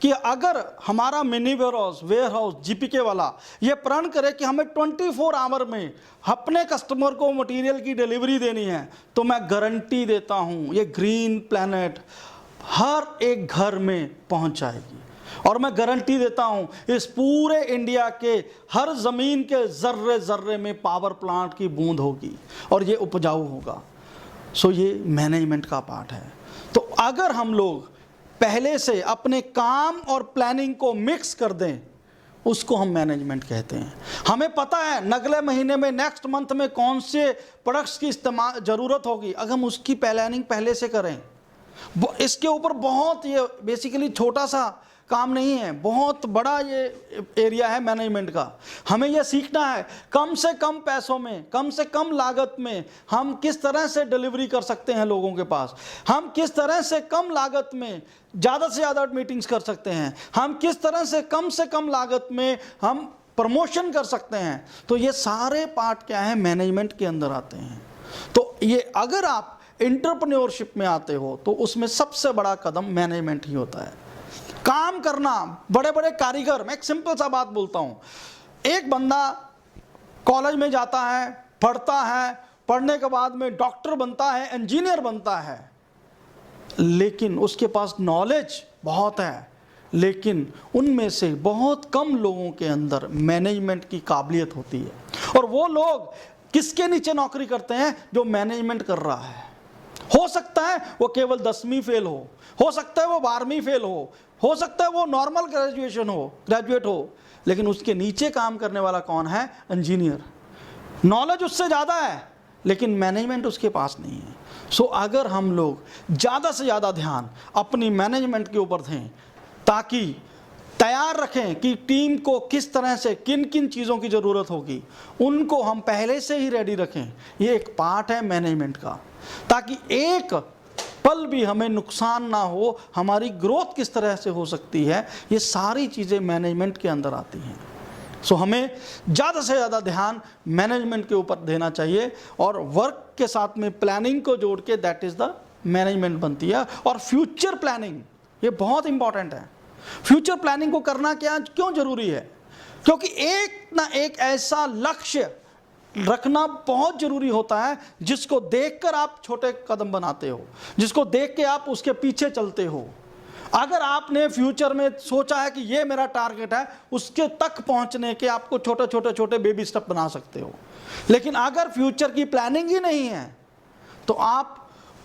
कि अगर हमारा मिनी वेयर हाउस जीपीके वाला ये प्रण करे कि हमें 24 आवर में अपने कस्टमर को मटेरियल की डिलीवरी देनी है, तो मैं गारंटी देता हूँ ये ग्रीन प्लैनेट हर एक घर में पहुँच जाएगी। और मैं गारंटी देता हूँ इस पूरे इंडिया के हर ज़मीन के ज़र्रे ज़र्रे में पावर प्लांट की बूंद होगी और ये उपजाऊ होगा। सो ये मैनेजमेंट का पार्ट है। तो अगर हम लोग पहले से अपने काम और प्लानिंग को मिक्स कर दें, उसको हम मैनेजमेंट कहते हैं। हमें पता है अगले महीने में, नेक्स्ट मंथ में कौन से प्रोडक्ट्स की इस्तेमाल ज़रूरत होगी, अगर हम उसकी प्लानिंग पहले से करें। इसके ऊपर बहुत, ये बेसिकली छोटा सा काम नहीं है, बहुत बड़ा ये एरिया है मैनेजमेंट का। हमें यह सीखना है कम से कम पैसों में, कम से कम लागत में हम किस तरह से डिलीवरी कर सकते हैं लोगों के पास, हम किस तरह से कम लागत में ज़्यादा से ज़्यादा मीटिंग्स कर सकते हैं, हम किस तरह से कम लागत में हम प्रमोशन कर सकते हैं। तो ये सारे पार्ट क्या है, मैनेजमेंट के अंदर आते हैं। तो ये अगर आप एंटरप्रेन्योरशिप में आते हो तो उसमें सबसे बड़ा कदम मैनेजमेंट ही होता है। काम करना, बड़े बड़े कारीगर, मैं एक सिंपल सा बात बोलता हूँ, एक बंदा कॉलेज में जाता है, पढ़ता है, पढ़ने के बाद में डॉक्टर बनता है, इंजीनियर बनता है, लेकिन उसके पास नॉलेज बहुत है, लेकिन उनमें से बहुत कम लोगों के अंदर मैनेजमेंट की काबिलियत होती है। और वो लोग किसके नीचे नौकरी करते हैं? जो मैनेजमेंट कर रहा है। हो सकता है वो केवल 10वीं फेल हो सकता है वो 12वीं फेल हो सकता है वो नॉर्मल ग्रेजुएट हो, लेकिन उसके नीचे काम करने वाला कौन है? इंजीनियर। नॉलेज उससे ज़्यादा है, लेकिन मैनेजमेंट उसके पास नहीं है। सो अगर हम लोग ज़्यादा से ज़्यादा ध्यान अपनी मैनेजमेंट के ऊपर दें, ताकि तैयार रखें कि टीम को किस तरह से किन किन चीज़ों की ज़रूरत होगी, उनको हम पहले से ही रेडी रखें, ये एक पार्ट है मैनेजमेंट का, ताकि एक पल भी हमें नुकसान ना हो, हमारी ग्रोथ किस तरह से हो सकती है, ये सारी चीज़ें मैनेजमेंट के अंदर आती हैं। सो हमें ज़्यादा से ज़्यादा ध्यान मैनेजमेंट के ऊपर देना चाहिए, और वर्क के साथ में प्लानिंग को जोड़ के दैट इज़ द मैनेजमेंट बनती है। और फ्यूचर प्लानिंग ये बहुत इंपॉर्टेंट है। फ्यूचर प्लानिंग को करना क्यों ज़रूरी है? क्योंकि एक ना एक ऐसा लक्ष्य रखना बहुत ज़रूरी होता है जिसको देखकर आप छोटे कदम बनाते हो, जिसको देख के आप उसके पीछे चलते हो। अगर आपने फ्यूचर में सोचा है कि ये मेरा टारगेट है, उसके तक पहुंचने के आपको छोटे छोटे छोटे बेबी स्टेप बना सकते हो। लेकिन अगर फ्यूचर की प्लानिंग ही नहीं है तो आप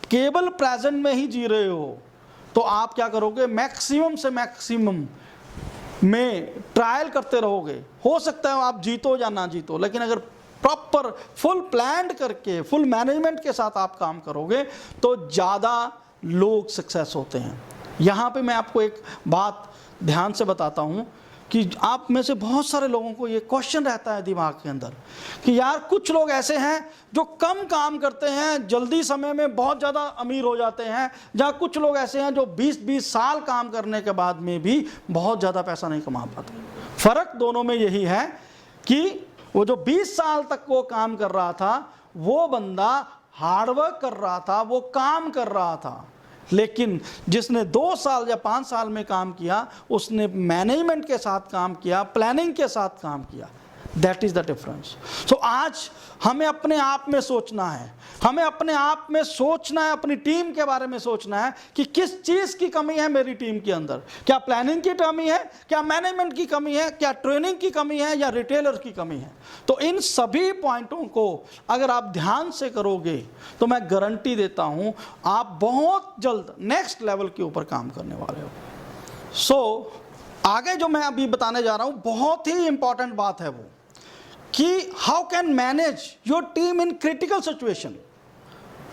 केवल प्रेजेंट में ही जी रहे हो, तो आप क्या करोगे, मैक्सिमम से मैक्सिमम में ट्रायल करते रहोगे। हो सकता है आप जीतो या ना जीतो, लेकिन अगर प्रॉपर फुल प्लान करके फुल मैनेजमेंट के साथ आप काम करोगे तो ज़्यादा लोग सक्सेस होते हैं। यहाँ पे मैं आपको एक बात ध्यान से बताता हूँ कि आप में से बहुत सारे लोगों को ये क्वेश्चन रहता है दिमाग के अंदर कि यार कुछ लोग ऐसे हैं जो कम काम करते हैं, जल्दी समय में बहुत ज़्यादा अमीर हो जाते हैं, जहाँ कुछ लोग ऐसे हैं जो 20-20 साल काम करने के बाद में भी बहुत ज़्यादा पैसा नहीं कमा पाते। फ़र्क दोनों में यही है कि वो जो 20 साल तक वो काम कर रहा था, वो बंदा हार्डवर्क कर रहा था, वो काम कर रहा था। लेकिन जिसने 2 साल या 5 साल में काम किया, उसने मैनेजमेंट के साथ काम किया, प्लानिंग के साथ काम किया। That is the difference. So आज हमें अपने आप में सोचना है, हमें अपने आप में सोचना है, अपनी टीम के बारे में सोचना है कि किस चीज़ की कमी है मेरी टीम के अंदर। क्या प्लानिंग की कमी है, क्या मैनेजमेंट की कमी है, क्या ट्रेनिंग की कमी है, या रिटेलर की कमी है। तो इन सभी पॉइंटों को अगर आप ध्यान से करोगे तो मैं गारंटी देता हूं आप बहुत जल्द नेक्स्ट लेवल के ऊपर काम करने वाले हो। सो आगे जो मैं अभी बताने जा रहा हूं बहुत ही इंपॉर्टेंट बात है वो कि how can manage your team in critical situation,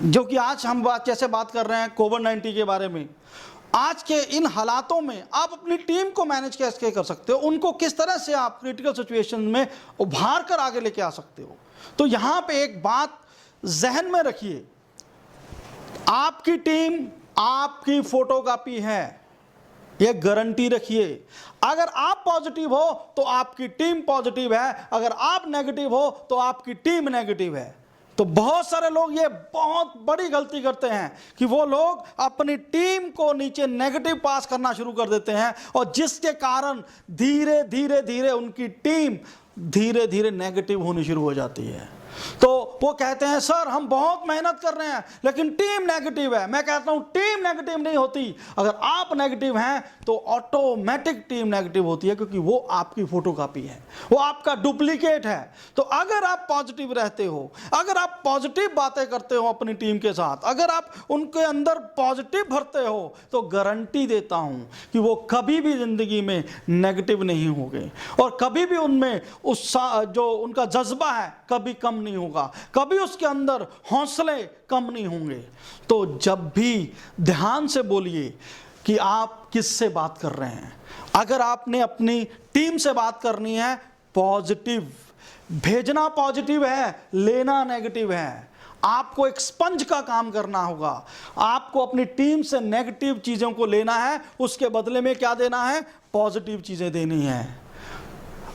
जो कि आज हम जैसे बात कर रहे हैं कोविड-19 के बारे में। आज के इन हालातों में आप अपनी टीम को मैनेज कैसे कर सकते हो, उनको किस तरह से आप क्रिटिकल सिचुएशन में उभार कर आगे लेके आ सकते हो। तो यहाँ पे एक बात जहन में रखिए, आपकी टीम आपकी फोटोकॉपी है, ये गारंटी रखिए। अगर आप पॉजिटिव हो तो आपकी टीम पॉजिटिव है, अगर आप नेगेटिव हो तो आपकी टीम नेगेटिव है। तो बहुत सारे लोग ये बहुत बड़ी गलती करते हैं कि वो लोग अपनी टीम को नीचे नेगेटिव पास करना शुरू कर देते हैं, और जिसके कारण धीरे धीरे धीरे उनकी टीम धीरे धीरे नेगेटिव होनी शुरू हो जाती है। तो वो कहते हैं सर हम बहुत मेहनत कर रहे हैं लेकिन टीम नेगेटिव है। मैं कहता हूं टीम नेगेटिव नहीं होती, अगर आप नेगेटिव हैं तो ऑटोमेटिक टीम नेगेटिव होती है, क्योंकि वो आपकी फोटोकॉपी है, वो आपका डुप्लीकेट है। तो अगर आप पॉजिटिव रहते हो, अगर आप पॉजिटिव बातें करते हो अपनी टीम के साथ, अगर आप उनके अंदर पॉजिटिव भरते हो, तो गारंटी देता हूं कि वो कभी भी जिंदगी में नेगेटिव नहीं होंगे, और कभी भी उनमें उस जो उनका जज्बा है कभी कम नहीं होगा, कभी उसके अंदर हौसले कम नहीं होंगे। तो जब भी ध्यान से बोलिए कि आप किससे बात कर रहे हैं। अगर आपने अपनी टीम से बात करनी है, पॉजिटिव भेजना पॉजिटिव है, लेना नेगेटिव है। आपको एक स्पंज का काम करना होगा, आपको अपनी टीम से नेगेटिव चीज़ों को लेना है, उसके बदले में क्या देना है, पॉजिटिव चीज़ें देनी है।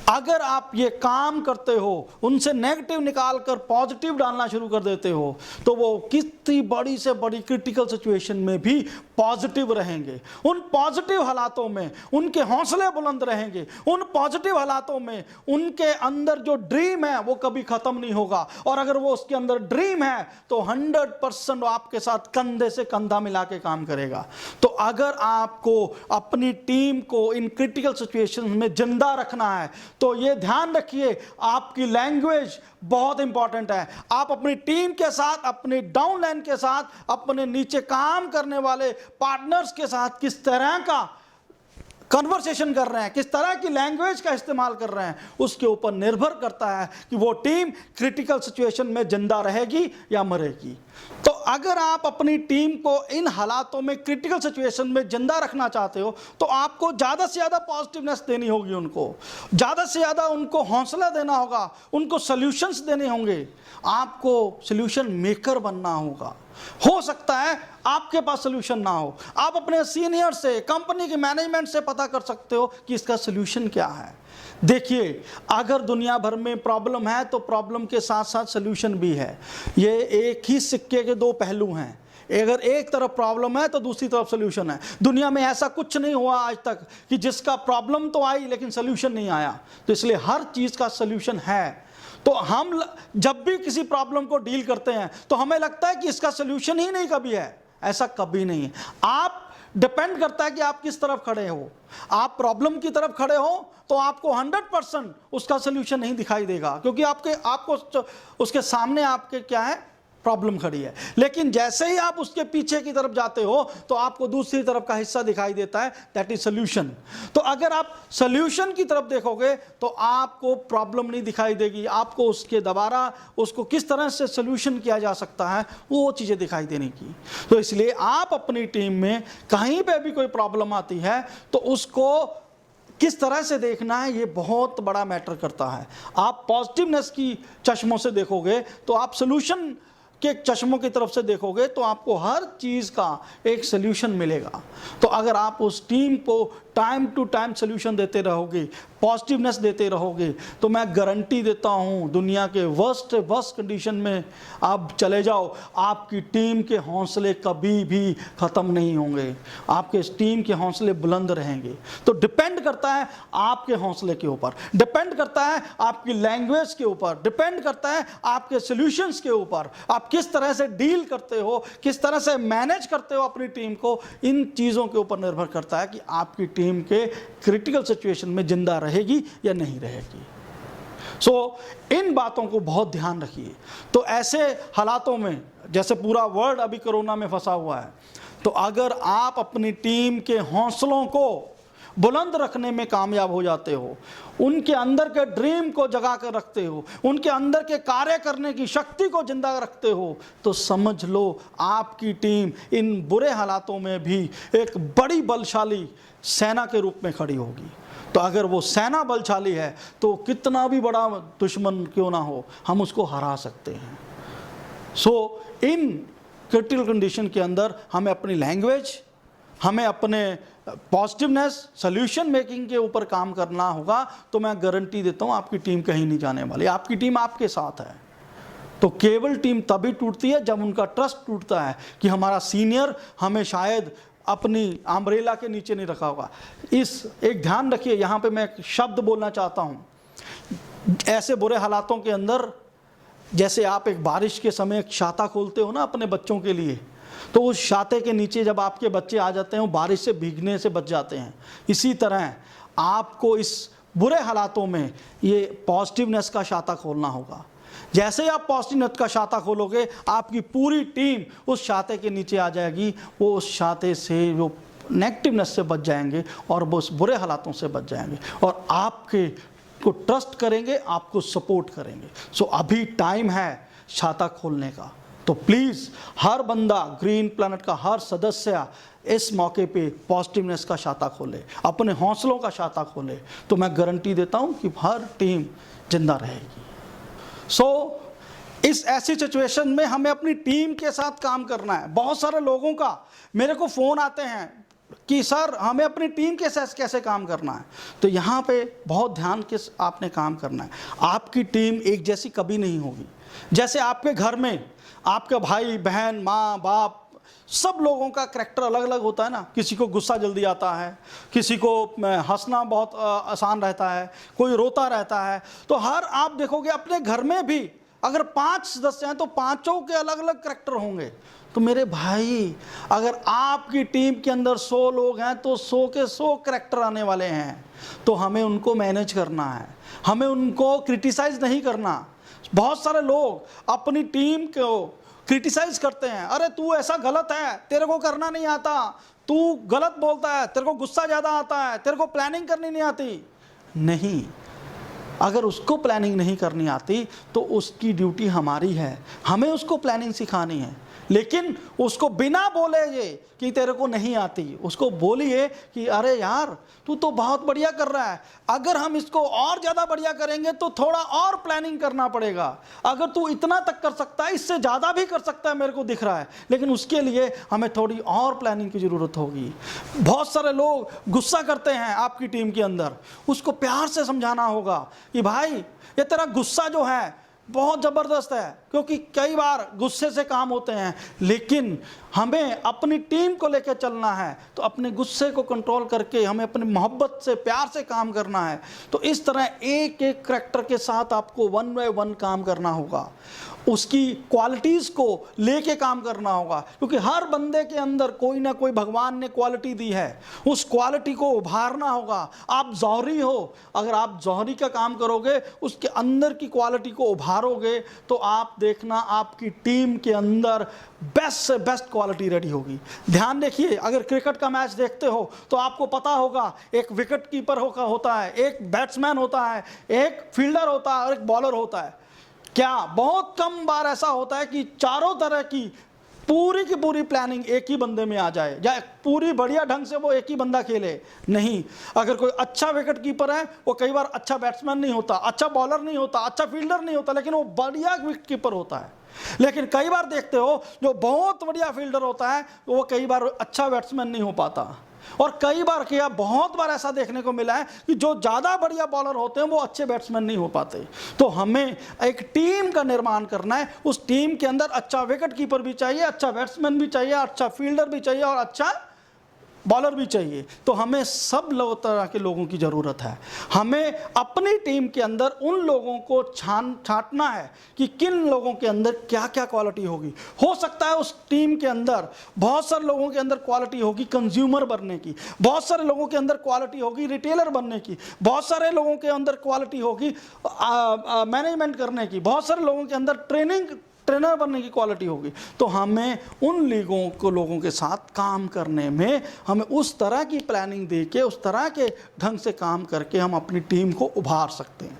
अगर आप ये काम करते हो, उनसे नेगेटिव निकाल कर पॉजिटिव डालना शुरू कर देते हो, तो वो कितनी बड़ी से बड़ी क्रिटिकल सिचुएशन में भी पॉजिटिव रहेंगे। उन पॉजिटिव हालातों में उनके हौसले बुलंद रहेंगे, उन पॉजिटिव हालातों में उनके अंदर जो ड्रीम है वो कभी ख़त्म नहीं होगा। और अगर वो उसके अंदर ड्रीम है तो 100% आपके साथ कंधे से कंधा मिला के काम करेगा। तो अगर आपको अपनी टीम को इन क्रिटिकल सिचुएशन में जिंदा रखना है तो ये ध्यान रखिए, आपकी लैंग्वेज बहुत इंपॉर्टेंट है। आप अपनी टीम के साथ, अपनी डाउनलाइन के साथ, अपने नीचे काम करने वाले पार्टनर्स के साथ किस तरह का कन्वर्सेशन कर रहे हैं, किस तरह की लैंग्वेज का इस्तेमाल कर रहे हैं, उसके ऊपर निर्भर करता है कि वो टीम क्रिटिकल सिचुएशन में जिंदा रहेगी या मरेगी। तो अगर आप अपनी टीम को इन हालातों में क्रिटिकल सिचुएशन में जिंदा रखना चाहते हो तो आपको ज़्यादा से ज़्यादा पॉजिटिवनेस देनी होगी, उनको ज़्यादा से ज़्यादा उनको हौसला देना होगा, उनको सॉल्यूशंस देने होंगे, आपको सॉल्यूशन मेकर बनना होगा। हो सकता है आपके पास सॉल्यूशन ना हो, आप अपने सीनियर से, कंपनी के मैनेजमेंट से पता कर सकते हो कि इसका सॉल्यूशन क्या है। देखिए, अगर दुनिया भर में प्रॉब्लम है तो प्रॉब्लम के साथ साथ सॉल्यूशन भी है। ये एक ही सिक्के के दो पहलू हैं। अगर एक तरफ प्रॉब्लम है तो दूसरी तरफ सॉल्यूशन है। दुनिया में ऐसा कुछ नहीं हुआ आज तक कि जिसका प्रॉब्लम तो आई लेकिन सॉल्यूशन नहीं आया। तो इसलिए हर चीज़ का सॉल्यूशन है। तो हम जब भी किसी प्रॉब्लम को डील करते हैं तो हमें लगता है कि इसका सॉल्यूशन ही नहीं कभी है। ऐसा कभी नहीं है। आप डिपेंड करता है कि आप किस तरफ खड़े हो। आप प्रॉब्लम की तरफ खड़े हो तो आपको 100% उसका सोल्यूशन नहीं दिखाई देगा, क्योंकि आपको उसके सामने आपके क्या है, प्रॉब्लम खड़ी है। लेकिन जैसे ही आप उसके पीछे की तरफ जाते हो तो आपको दूसरी तरफ का हिस्सा दिखाई देता है, दैट इज सोल्यूशन। तो अगर आप सोल्यूशन की तरफ देखोगे तो आपको प्रॉब्लम नहीं दिखाई देगी, आपको उसके दोबारा उसको किस तरह से सोल्यूशन किया जा सकता है वो चीज़ें दिखाई देने की। तो इसलिए आप अपनी टीम में कहीं पे भी कोई प्रॉब्लम आती है तो उसको किस तरह से देखना है, ये बहुत बड़ा मैटर करता है। आप पॉजिटिवनेस की चश्मों से देखोगे तो आप सोल्यूशन के चश्मों की तरफ से देखोगे तो आपको हर चीज़ का एक सोल्यूशन मिलेगा। तो अगर आप उस टीम को टाइम टू टाइम सोल्यूशन देते रहोगे, पॉजिटिवनेस देते रहोगे, तो मैं गारंटी देता हूँ दुनिया के वर्स्ट कंडीशन में आप चले जाओ, आपकी टीम के हौसले कभी भी ख़त्म नहीं होंगे, आपके टीम के हौसले बुलंद रहेंगे। तो डिपेंड करता है आपके हौसले के ऊपर, डिपेंड करता है आपकी लैंग्वेज के ऊपर, डिपेंड करता है आपके सॉल्यूशंस के ऊपर, आप किस तरह से डील करते हो, किस तरह से मैनेज करते हो अपनी टीम को, इन चीज़ों के ऊपर निर्भर करता है कि आपकी टीम के क्रिटिकल सिचुएशन में जिंदा रहेगी या नहीं रहेगी। सो इन बातों को बहुत ध्यान रखिए। तो ऐसे हालातों में, जैसे पूरा वर्ल्ड अभी कोरोना में फंसा हुआ है, तो अगर आप अपनी टीम के हौसलों को बुलंद रखने में कामयाब हो जाते हो, उनके अंदर के ड्रीम को जगा कर रखते हो, उनके अंदर के कार्य करने की शक्ति को जिंदा रखते हो, तो समझ लो आपकी टीम इन बुरे हालातों में भी एक बड़ी बलशाली सेना के रूप में खड़ी होगी। तो अगर वो सेना बलशाली है तो कितना भी बड़ा दुश्मन क्यों ना हो, हम उसको हरा सकते हैं। सो इन क्रिटिकल कंडीशन के अंदर हमें अपनी लैंग्वेज, हमें अपने पॉजिटिवनेस, सोल्यूशन मेकिंग के ऊपर काम करना होगा। तो मैं गारंटी देता हूँ आपकी टीम कहीं नहीं जाने वाली, आपकी टीम आपके साथ है। तो केवल टीम तभी टूटती है जब उनका ट्रस्ट टूटता है कि हमारा सीनियर हमें शायद अपनी अम्ब्रेला के नीचे नहीं रखा होगा। एक ध्यान रखिए, यहाँ पे मैं एक शब्द बोलना चाहता हूँ। ऐसे बुरे हालातों के अंदर, जैसे आप एक बारिश के समय एक छाता खोलते हो ना अपने बच्चों के लिए, तो उस छाते के नीचे जब आपके बच्चे आ जाते हैं वो बारिश से भीगने से बच जाते हैं। इसी तरह आपको इस बुरे हालातों में ये पॉजिटिवनेस का छाता खोलना होगा। जैसे ही आप पॉजिटिवनेस का छाता खोलोगे, आपकी पूरी टीम उस छाते के नीचे आ जाएगी, वो उस छाते से वो नेगेटिवनेस से बच जाएंगे और वो उस बुरे हालातों से बच जाएंगे और आपके को ट्रस्ट करेंगे, आपको सपोर्ट करेंगे। सो अभी टाइम है छाता खोलने का। तो प्लीज़ हर बंदा, ग्रीन प्लैनेट का हर सदस्य इस मौके पे पॉजिटिवनेस का छाता खोले, अपने हौसलों का छाता खोले, तो मैं गारंटी देता हूँ कि हर टीम जिंदा रहेगी। सो इस ऐसी सिचुएशन में हमें अपनी टीम के साथ काम करना है। बहुत सारे लोगों का मेरे को फ़ोन आते हैं कि सर हमें अपनी टीम के साथ कैसे काम करना है। तो यहाँ पे बहुत ध्यान के आपने काम करना है। आपकी टीम एक जैसी कभी नहीं होगी। जैसे आपके घर में आपका भाई बहन, माँ बाप, सब लोगों का करैक्टर अलग अलग होता है ना। किसी को गुस्सा जल्दी आता है, किसी को हंसना बहुत आसान रहता है, कोई रोता रहता है। तो हर आप देखोगे अपने घर में भी अगर 5 सदस्य हैं तो पांचों के अलग अलग करैक्टर होंगे। तो मेरे भाई, अगर आपकी टीम के अंदर 100 लोग हैं तो 100 के 100 करैक्टर आने वाले हैं। तो हमें उनको मैनेज करना है, हमें उनको क्रिटिसाइज नहीं करना। बहुत सारे लोग अपनी टीम को क्रिटिसाइज करते हैं, अरे तू ऐसा गलत है, तेरे को करना नहीं आता, तू गलत बोलता है, तेरे को गुस्सा ज़्यादा आता है, तेरे को प्लानिंग करनी नहीं आती। नहीं, अगर उसको प्लानिंग नहीं करनी आती तो उसकी ड्यूटी हमारी है, हमें उसको प्लानिंग सिखानी है। लेकिन उसको बिना बोले ये कि तेरे को नहीं आती, उसको बोलिए कि अरे यार तू तो बहुत बढ़िया कर रहा है, अगर हम इसको और ज़्यादा बढ़िया करेंगे तो थोड़ा और प्लानिंग करना पड़ेगा। अगर तू इतना तक कर सकता है, इससे ज़्यादा भी कर सकता है, मेरे को दिख रहा है, लेकिन उसके लिए हमें थोड़ी और प्लानिंग की ज़रूरत होगी। बहुत सारे लोग गुस्सा करते हैं आपकी टीम के अंदर, उसको प्यार से समझाना होगा कि भाई ये तेरा गुस्सा जो है बहुत ज़बरदस्त है, क्योंकि कई बार गुस्से से काम होते हैं, लेकिन हमें अपनी टीम को लेकर चलना है तो अपने गुस्से को कंट्रोल करके हमें अपनी मोहब्बत से, प्यार से काम करना है। तो इस तरह एक एक करैक्टर के साथ आपको 1 बाय 1 काम करना होगा, उसकी क्वालिटीज़ को लेके काम करना होगा, क्योंकि हर बंदे के अंदर कोई ना कोई भगवान ने क्वालिटी दी है, उस क्वालिटी को उभारना होगा। आप जौहरी हो, अगर आप जौहरी का काम करोगे, उसके अंदर की क्वालिटी को उभारोगे, तो आप देखना आपकी टीम के अंदर बेस्ट से बेस्ट क्वालिटी रेडी होगी। ध्यान देखिए, अगर क्रिकेट का मैच देखते हो तो आपको पता होगा एक विकेट कीपर होता है, एक बैट्समैन होता है, एक फील्डर होता है और एक बॉलर होता है। क्या बहुत कम बार ऐसा होता है कि चारों तरह की पूरी प्लानिंग एक ही बंदे में आ जाए, या पूरी बढ़िया ढंग से वो एक ही बंदा खेले? नहीं। अगर कोई अच्छा विकेट कीपर है, वो कई बार अच्छा बैट्समैन नहीं होता, अच्छा बॉलर नहीं होता, अच्छा फील्डर नहीं होता, लेकिन वो बढ़िया विकेट कीपर होता है। लेकिन कई बार देखते हो जो बहुत बढ़िया फील्डर होता है, वो कई बार अच्छा बैट्समैन नहीं हो पाता। और कई बार क्या, बहुत बार ऐसा देखने को मिला है कि जो ज़्यादा बढ़िया बॉलर होते हैं वो अच्छे बैट्समैन नहीं हो पाते। तो हमें एक टीम का निर्माण करना है, उस टीम के अंदर अच्छा विकेट कीपर भी चाहिए, अच्छा बैट्समैन भी चाहिए, अच्छा फील्डर भी चाहिए और अच्छा बॉलर भी चाहिए। तो हमें सब तरह के लोगों की ज़रूरत है। हमें अपनी टीम के अंदर उन लोगों को छांटना है कि किन लोगों के अंदर क्या क्या क्वालिटी होगी। हो सकता है उस टीम के अंदर बहुत सारे लोगों के अंदर क्वालिटी होगी कंज्यूमर बनने की, बहुत सारे लोगों के अंदर क्वालिटी होगी रिटेलर बनने की, बहुत सारे लोगों के अंदर क्वालिटी होगी मैनेजमेंट करने की, बहुत सारे लोगों के अंदर ट्रेनर बनने की क्वालिटी होगी। तो हमें उन लोगों के साथ काम करने में हमें उस तरह की प्लानिंग दे के, उस तरह के ढंग से काम करके हम अपनी टीम को उभार सकते हैं।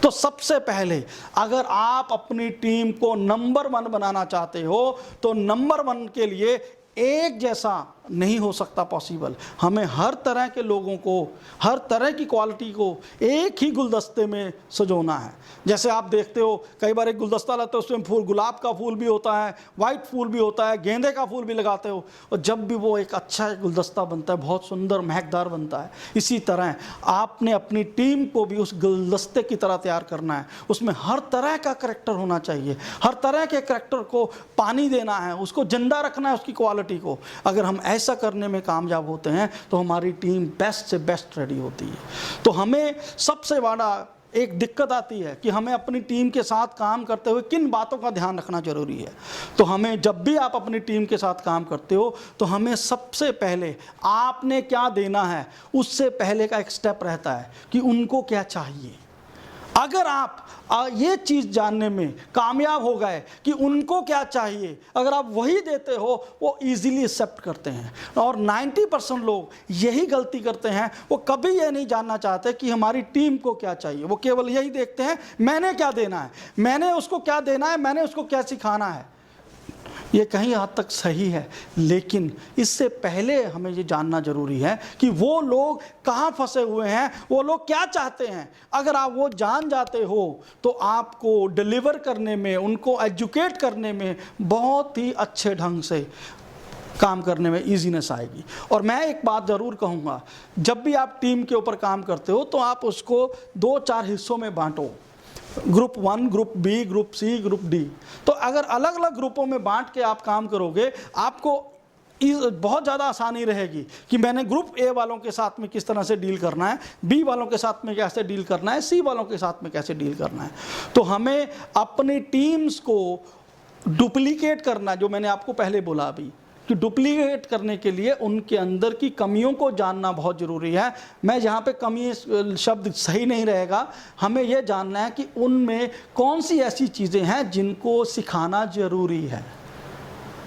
तो सबसे पहले अगर आप अपनी टीम को नंबर 1 बनाना चाहते हो, तो नंबर 1 के लिए एक जैसा नहीं हो सकता पॉसिबल। हमें हर तरह के लोगों को, हर तरह की क्वालिटी को एक ही गुलदस्ते में सजोना है। जैसे आप देखते हो कई बार एक गुलदस्ता लाते हो, उसमें फूल, गुलाब का फूल भी होता है, वाइट फूल भी होता है, गेंदे का फूल भी लगाते हो, और जब भी वो एक अच्छा गुलदस्ता बनता है, बहुत सुंदर महकदार बनता है। इसी तरह आपने अपनी टीम को भी उस गुलदस्ते की तरह तैयार करना है। उसमें हर तरह का करैक्टर होना चाहिए, हर तरह के करैक्टर को पानी देना है, उसको जिंदा रखना है, उसकी क्वालिटी को। अगर हम ऐसा करने में कामयाब होते हैं तो हमारी टीम बेस्ट से बेस्ट रेडी होती है। तो हमें सबसे बड़ा एक दिक्कत आती है कि हमें अपनी टीम के साथ काम करते हुए किन बातों का ध्यान रखना जरूरी है। तो हमें, जब भी आप अपनी टीम के साथ काम करते हो, तो हमें सबसे पहले आपने क्या देना है, उससे पहले का एक स्टेप रहता है कि उनको क्या चाहिए। अगर आप ये चीज़ जानने में कामयाब हो गए कि उनको क्या चाहिए, अगर आप वही देते हो, वो इजीली एक्सेप्ट करते हैं। और 90% लोग यही गलती करते हैं, वो कभी ये नहीं जानना चाहते कि हमारी टीम को क्या चाहिए। वो केवल यही देखते हैं मैंने क्या देना है, मैंने उसको क्या देना है, मैंने उसको क्या सिखाना है। ये कहीं हद तक सही है, लेकिन इससे पहले हमें ये जानना जरूरी है कि वो लोग कहाँ फंसे हुए हैं, वो लोग क्या चाहते हैं। अगर आप वो जान जाते हो तो आपको डिलीवर करने में, उनको एजुकेट करने में बहुत ही अच्छे ढंग से काम करने में ईजीनेस आएगी। और मैं एक बात ज़रूर कहूँगा, जब भी आप टीम के ऊपर काम करते हो तो आप उसको 2-4 हिस्सों में बांटो, group 1, group B, group C, group D. तो अगर अलग अलग ग्रुपों में बांट के आप काम करोगे, आपको बहुत ज़्यादा आसानी रहेगी कि मैंने ग्रुप ए वालों के साथ में किस तरह से डील करना है, बी वालों के साथ में कैसे डील करना है, सी वालों के साथ में कैसे डील करना है। तो हमें अपनी टीम्स को डुप्लीकेट करना, जो मैंने आपको पहले बोला अभी, कि डुप्लीकेट करने के लिए उनके अंदर की कमियों को जानना बहुत ज़रूरी है। मैं यहाँ पे कमी शब्द सही नहीं रहेगा, हमें यह जानना है कि उनमें कौन सी ऐसी चीज़ें हैं जिनको सिखाना ज़रूरी है।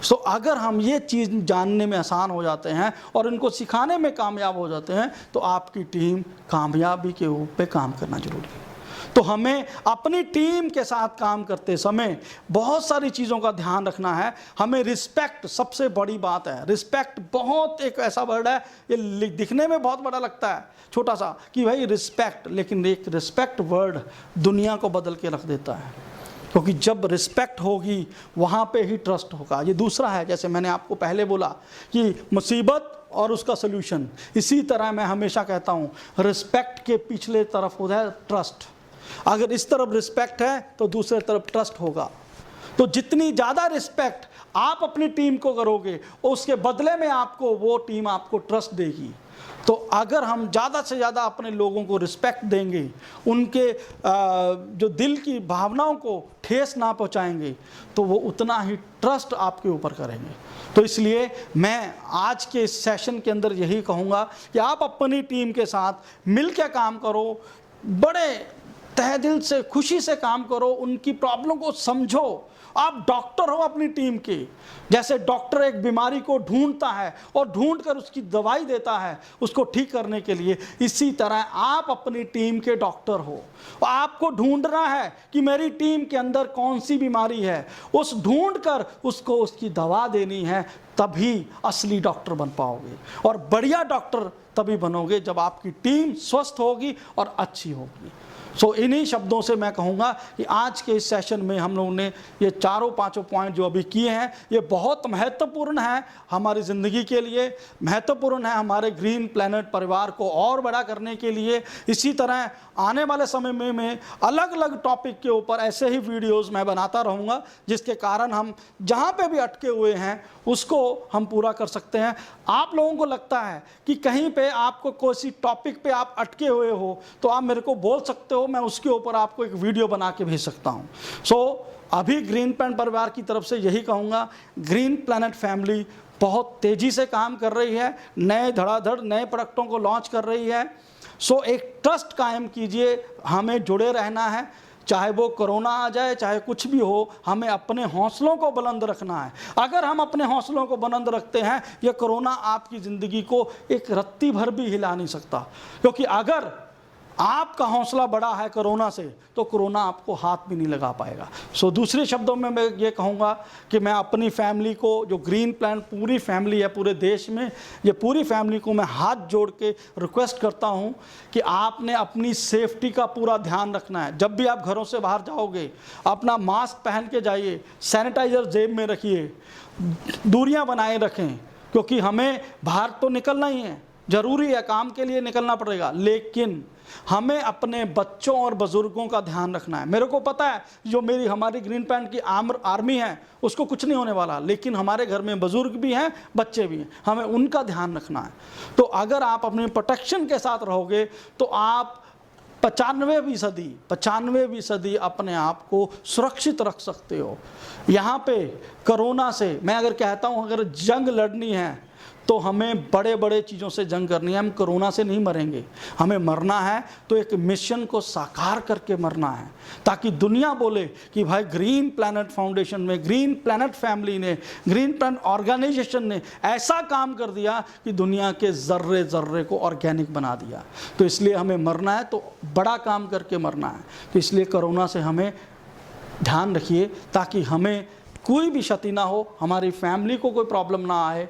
सो अगर हम ये चीज़ जानने में आसान हो जाते हैं और इनको सिखाने में कामयाब हो जाते हैं, तो आपकी टीम कामयाबी के ऊपर काम करना ज़रूरी है। तो हमें अपनी टीम के साथ काम करते समय बहुत सारी चीज़ों का ध्यान रखना है। हमें रिस्पेक्ट सबसे बड़ी बात है। रिस्पेक्ट बहुत एक ऐसा वर्ड है, ये दिखने में बहुत बड़ा लगता है, छोटा सा, कि भाई रिस्पेक्ट, लेकिन एक रिस्पेक्ट वर्ड दुनिया को बदल के रख देता है। क्योंकि जब रिस्पेक्ट होगी वहाँ पे ही ट्रस्ट होगा। ये दूसरा है, जैसे मैंने आपको पहले बोला कि मुसीबत और उसका सल्यूशन, इसी तरह मैं हमेशा कहता हूँ रिस्पेक्ट के पिछले तरफ होता है ट्रस्ट। अगर इस तरफ रिस्पेक्ट है तो दूसरे तरफ ट्रस्ट होगा। तो जितनी ज़्यादा रिस्पेक्ट आप अपनी टीम को करोगे, उसके बदले में आपको वो टीम आपको ट्रस्ट देगी। तो अगर हम ज़्यादा से ज़्यादा अपने लोगों को रिस्पेक्ट देंगे, उनके जो दिल की भावनाओं को ठेस ना पहुंचाएंगे, तो वो उतना ही ट्रस्ट आपके ऊपर करेंगे। तो इसलिए मैं आज के इस सेशन के अंदर यही कहूँगा कि आप अपनी टीम के साथ मिल के काम करो, बड़े तहे दिल से खुशी से काम करो, उनकी प्रॉब्लम को समझो। आप डॉक्टर हो अपनी टीम के, जैसे डॉक्टर एक बीमारी को ढूंढता है और ढूंढकर उसकी दवाई देता है उसको ठीक करने के लिए, इसी तरह आप अपनी टीम के डॉक्टर हो। आपको ढूंढना है कि मेरी टीम के अंदर कौन सी बीमारी है, उस ढूंढकर उसको उसकी दवा देनी है, तभी असली डॉक्टर बन पाओगे। और बढ़िया डॉक्टर तभी बनोगे जब आपकी टीम स्वस्थ होगी और अच्छी होगी। सो इन्हीं शब्दों से मैं कहूँगा कि आज के इस सेशन में हम लोगों ने ये चारों पांचों पॉइंट जो अभी किए हैं, ये बहुत महत्वपूर्ण है हमारी ज़िंदगी के लिए, महत्वपूर्ण है हमारे ग्रीन प्लैनेट परिवार को और बड़ा करने के लिए। इसी तरह आने वाले समय में मैं अलग अलग टॉपिक के ऊपर ऐसे ही वीडियोज़ मैं बनाता रहूँगा, जिसके कारण हम जहाँ पे भी अटके हुए हैं उसको हम पूरा कर सकते हैं। आप लोगों को लगता है कि कहीं पे आपको कोई टॉपिक पे आप अटके हुए हो, तो आप मेरे को बोल सकते हो, मैं उसके ऊपर आपको एक वीडियो बना के भेज सकता हूँ। सो अभी ग्रीन प्लैनेट परिवार की तरफ से यही कहूँगा, ग्रीन प्लैनेट फैमिली बहुत तेज़ी से काम कर रही है, नए धड़ाधड़ नए प्रोडक्टों को लॉन्च कर रही है। सो एक ट्रस्ट कायम कीजिए, हमें जुड़े रहना है, चाहे वो कोरोना आ जाए, चाहे कुछ भी हो, हमें अपने हौसलों को बुलंद रखना है। अगर हम अपने हौसलों को बुलंद रखते हैं, ये कोरोना आपकी ज़िंदगी को एक रत्ती भर भी हिला नहीं सकता, क्योंकि अगर आपका हौसला बड़ा है कोरोना से, तो कोरोना आपको हाथ भी नहीं लगा पाएगा। सो दूसरे शब्दों में मैं ये कहूँगा कि मैं अपनी फैमिली को, जो ग्रीन प्लैनेट पूरी फैमिली है पूरे देश में, ये पूरी फैमिली को मैं हाथ जोड़ के रिक्वेस्ट करता हूँ कि आपने अपनी सेफ्टी का पूरा ध्यान रखना है। जब भी आप घरों से बाहर जाओगे, अपना मास्क पहन के जाइए, सैनिटाइज़र जेब में रखिए, दूरियाँ बनाए रखें, क्योंकि हमें बाहर तो निकलना ही है, ज़रूरी है, काम के लिए निकलना पड़ेगा, लेकिन हमें अपने बच्चों और बुज़ुर्गों का ध्यान रखना है। मेरे को पता है जो हमारी ग्रीन प्लैनेट की आर्मी है उसको कुछ नहीं होने वाला, लेकिन हमारे घर में बुज़ुर्ग भी हैं, बच्चे भी हैं, हमें उनका ध्यान रखना है। तो अगर आप अपने प्रोटेक्शन के साथ रहोगे, तो आप 95% अपने आप को सुरक्षित रख सकते हो। यहाँ पे कोरोना से मैं अगर कहता हूँ, अगर जंग लड़नी है तो हमें बड़े बड़े चीज़ों से जंग करनी है, हम कोरोना से नहीं मरेंगे। हमें मरना है तो एक मिशन को साकार करके मरना है, ताकि दुनिया बोले कि भाई ग्रीन प्लैनेट फाउंडेशन में, ग्रीन प्लैनेट फैमिली ने, ग्रीन प्लैनेट ऑर्गेनाइजेशन ने ऐसा काम कर दिया कि दुनिया के ज़र्रे ज़र्रे को ऑर्गेनिक बना दिया। तो इसलिए हमें मरना है तो बड़ा काम करके मरना है। तो इसलिए कोरोना से हमें ध्यान रखिए, ताकि हमें कोई भी क्षति ना हो, हमारी फैमिली को कोई प्रॉब्लम ना आए।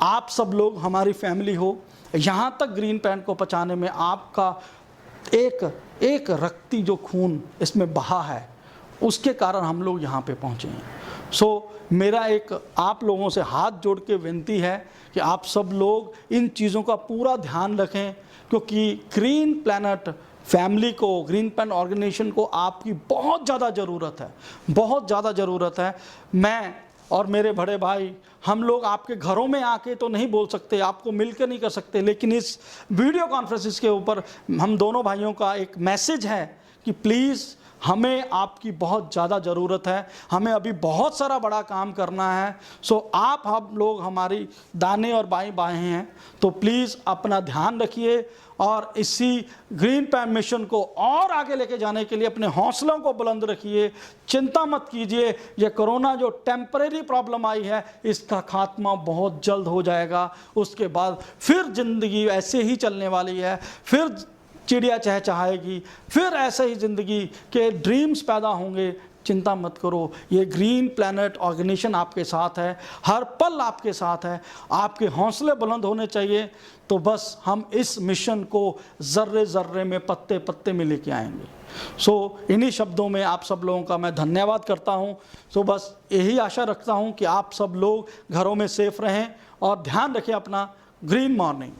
आप सब लोग हमारी फैमिली हो। यहाँ तक ग्रीन प्लैनेट को बचाने में आपका एक रक्ती जो खून इसमें बहा है, उसके कारण हम लोग यहाँ पे पहुँचे हैं। सो मेरा एक आप लोगों से हाथ जोड़ के विनती है कि आप सब लोग इन चीज़ों का पूरा ध्यान रखें, क्योंकि ग्रीन प्लैनेट फैमिली को, ग्रीन प्लैनेट ऑर्गेनाइजेशन को आपकी बहुत ज़्यादा ज़रूरत है, बहुत ज़्यादा ज़रूरत है। मैं और मेरे बड़े भाई, हम लोग आपके घरों में आके तो नहीं बोल सकते, आपको मिलकर नहीं कर सकते, लेकिन इस वीडियो कॉन्फ्रेंसिस के ऊपर हम दोनों भाइयों का एक मैसेज है कि प्लीज़ हमें आपकी बहुत ज़्यादा ज़रूरत है, हमें अभी बहुत सारा बड़ा काम करना है। सो आप हम लोग हमारी दाने और बाएं बाएं हैं, तो प्लीज़ अपना ध्यान रखिए और इसी ग्रीन प्लैनेट मिशन को और आगे लेके जाने के लिए अपने हौसलों को बुलंद रखिए। चिंता मत कीजिए, ये कोरोना जो टेम्परेरी प्रॉब्लम आई है, इसका खात्मा बहुत जल्द हो जाएगा। उसके बाद फिर ज़िंदगी ऐसे ही चलने वाली है, फिर चिड़िया चहचहाएगी, फिर ऐसे ही ज़िंदगी के ड्रीम्स पैदा होंगे। चिंता मत करो, ये ग्रीन प्लैनेट ऑर्गेनाइजेशन आपके साथ है, हर पल आपके साथ है। आपके हौसले बुलंद होने चाहिए, तो बस हम इस मिशन को ज़र्रे ज़र्रे में, पत्ते पत्ते में लेके आएंगे। सो इन्हीं शब्दों में आप सब लोगों का मैं धन्यवाद करता हूँ। सो बस यही आशा रखता हूँ कि आप सब लोग घरों में सेफ रहें और ध्यान रखें अपना। Green morning.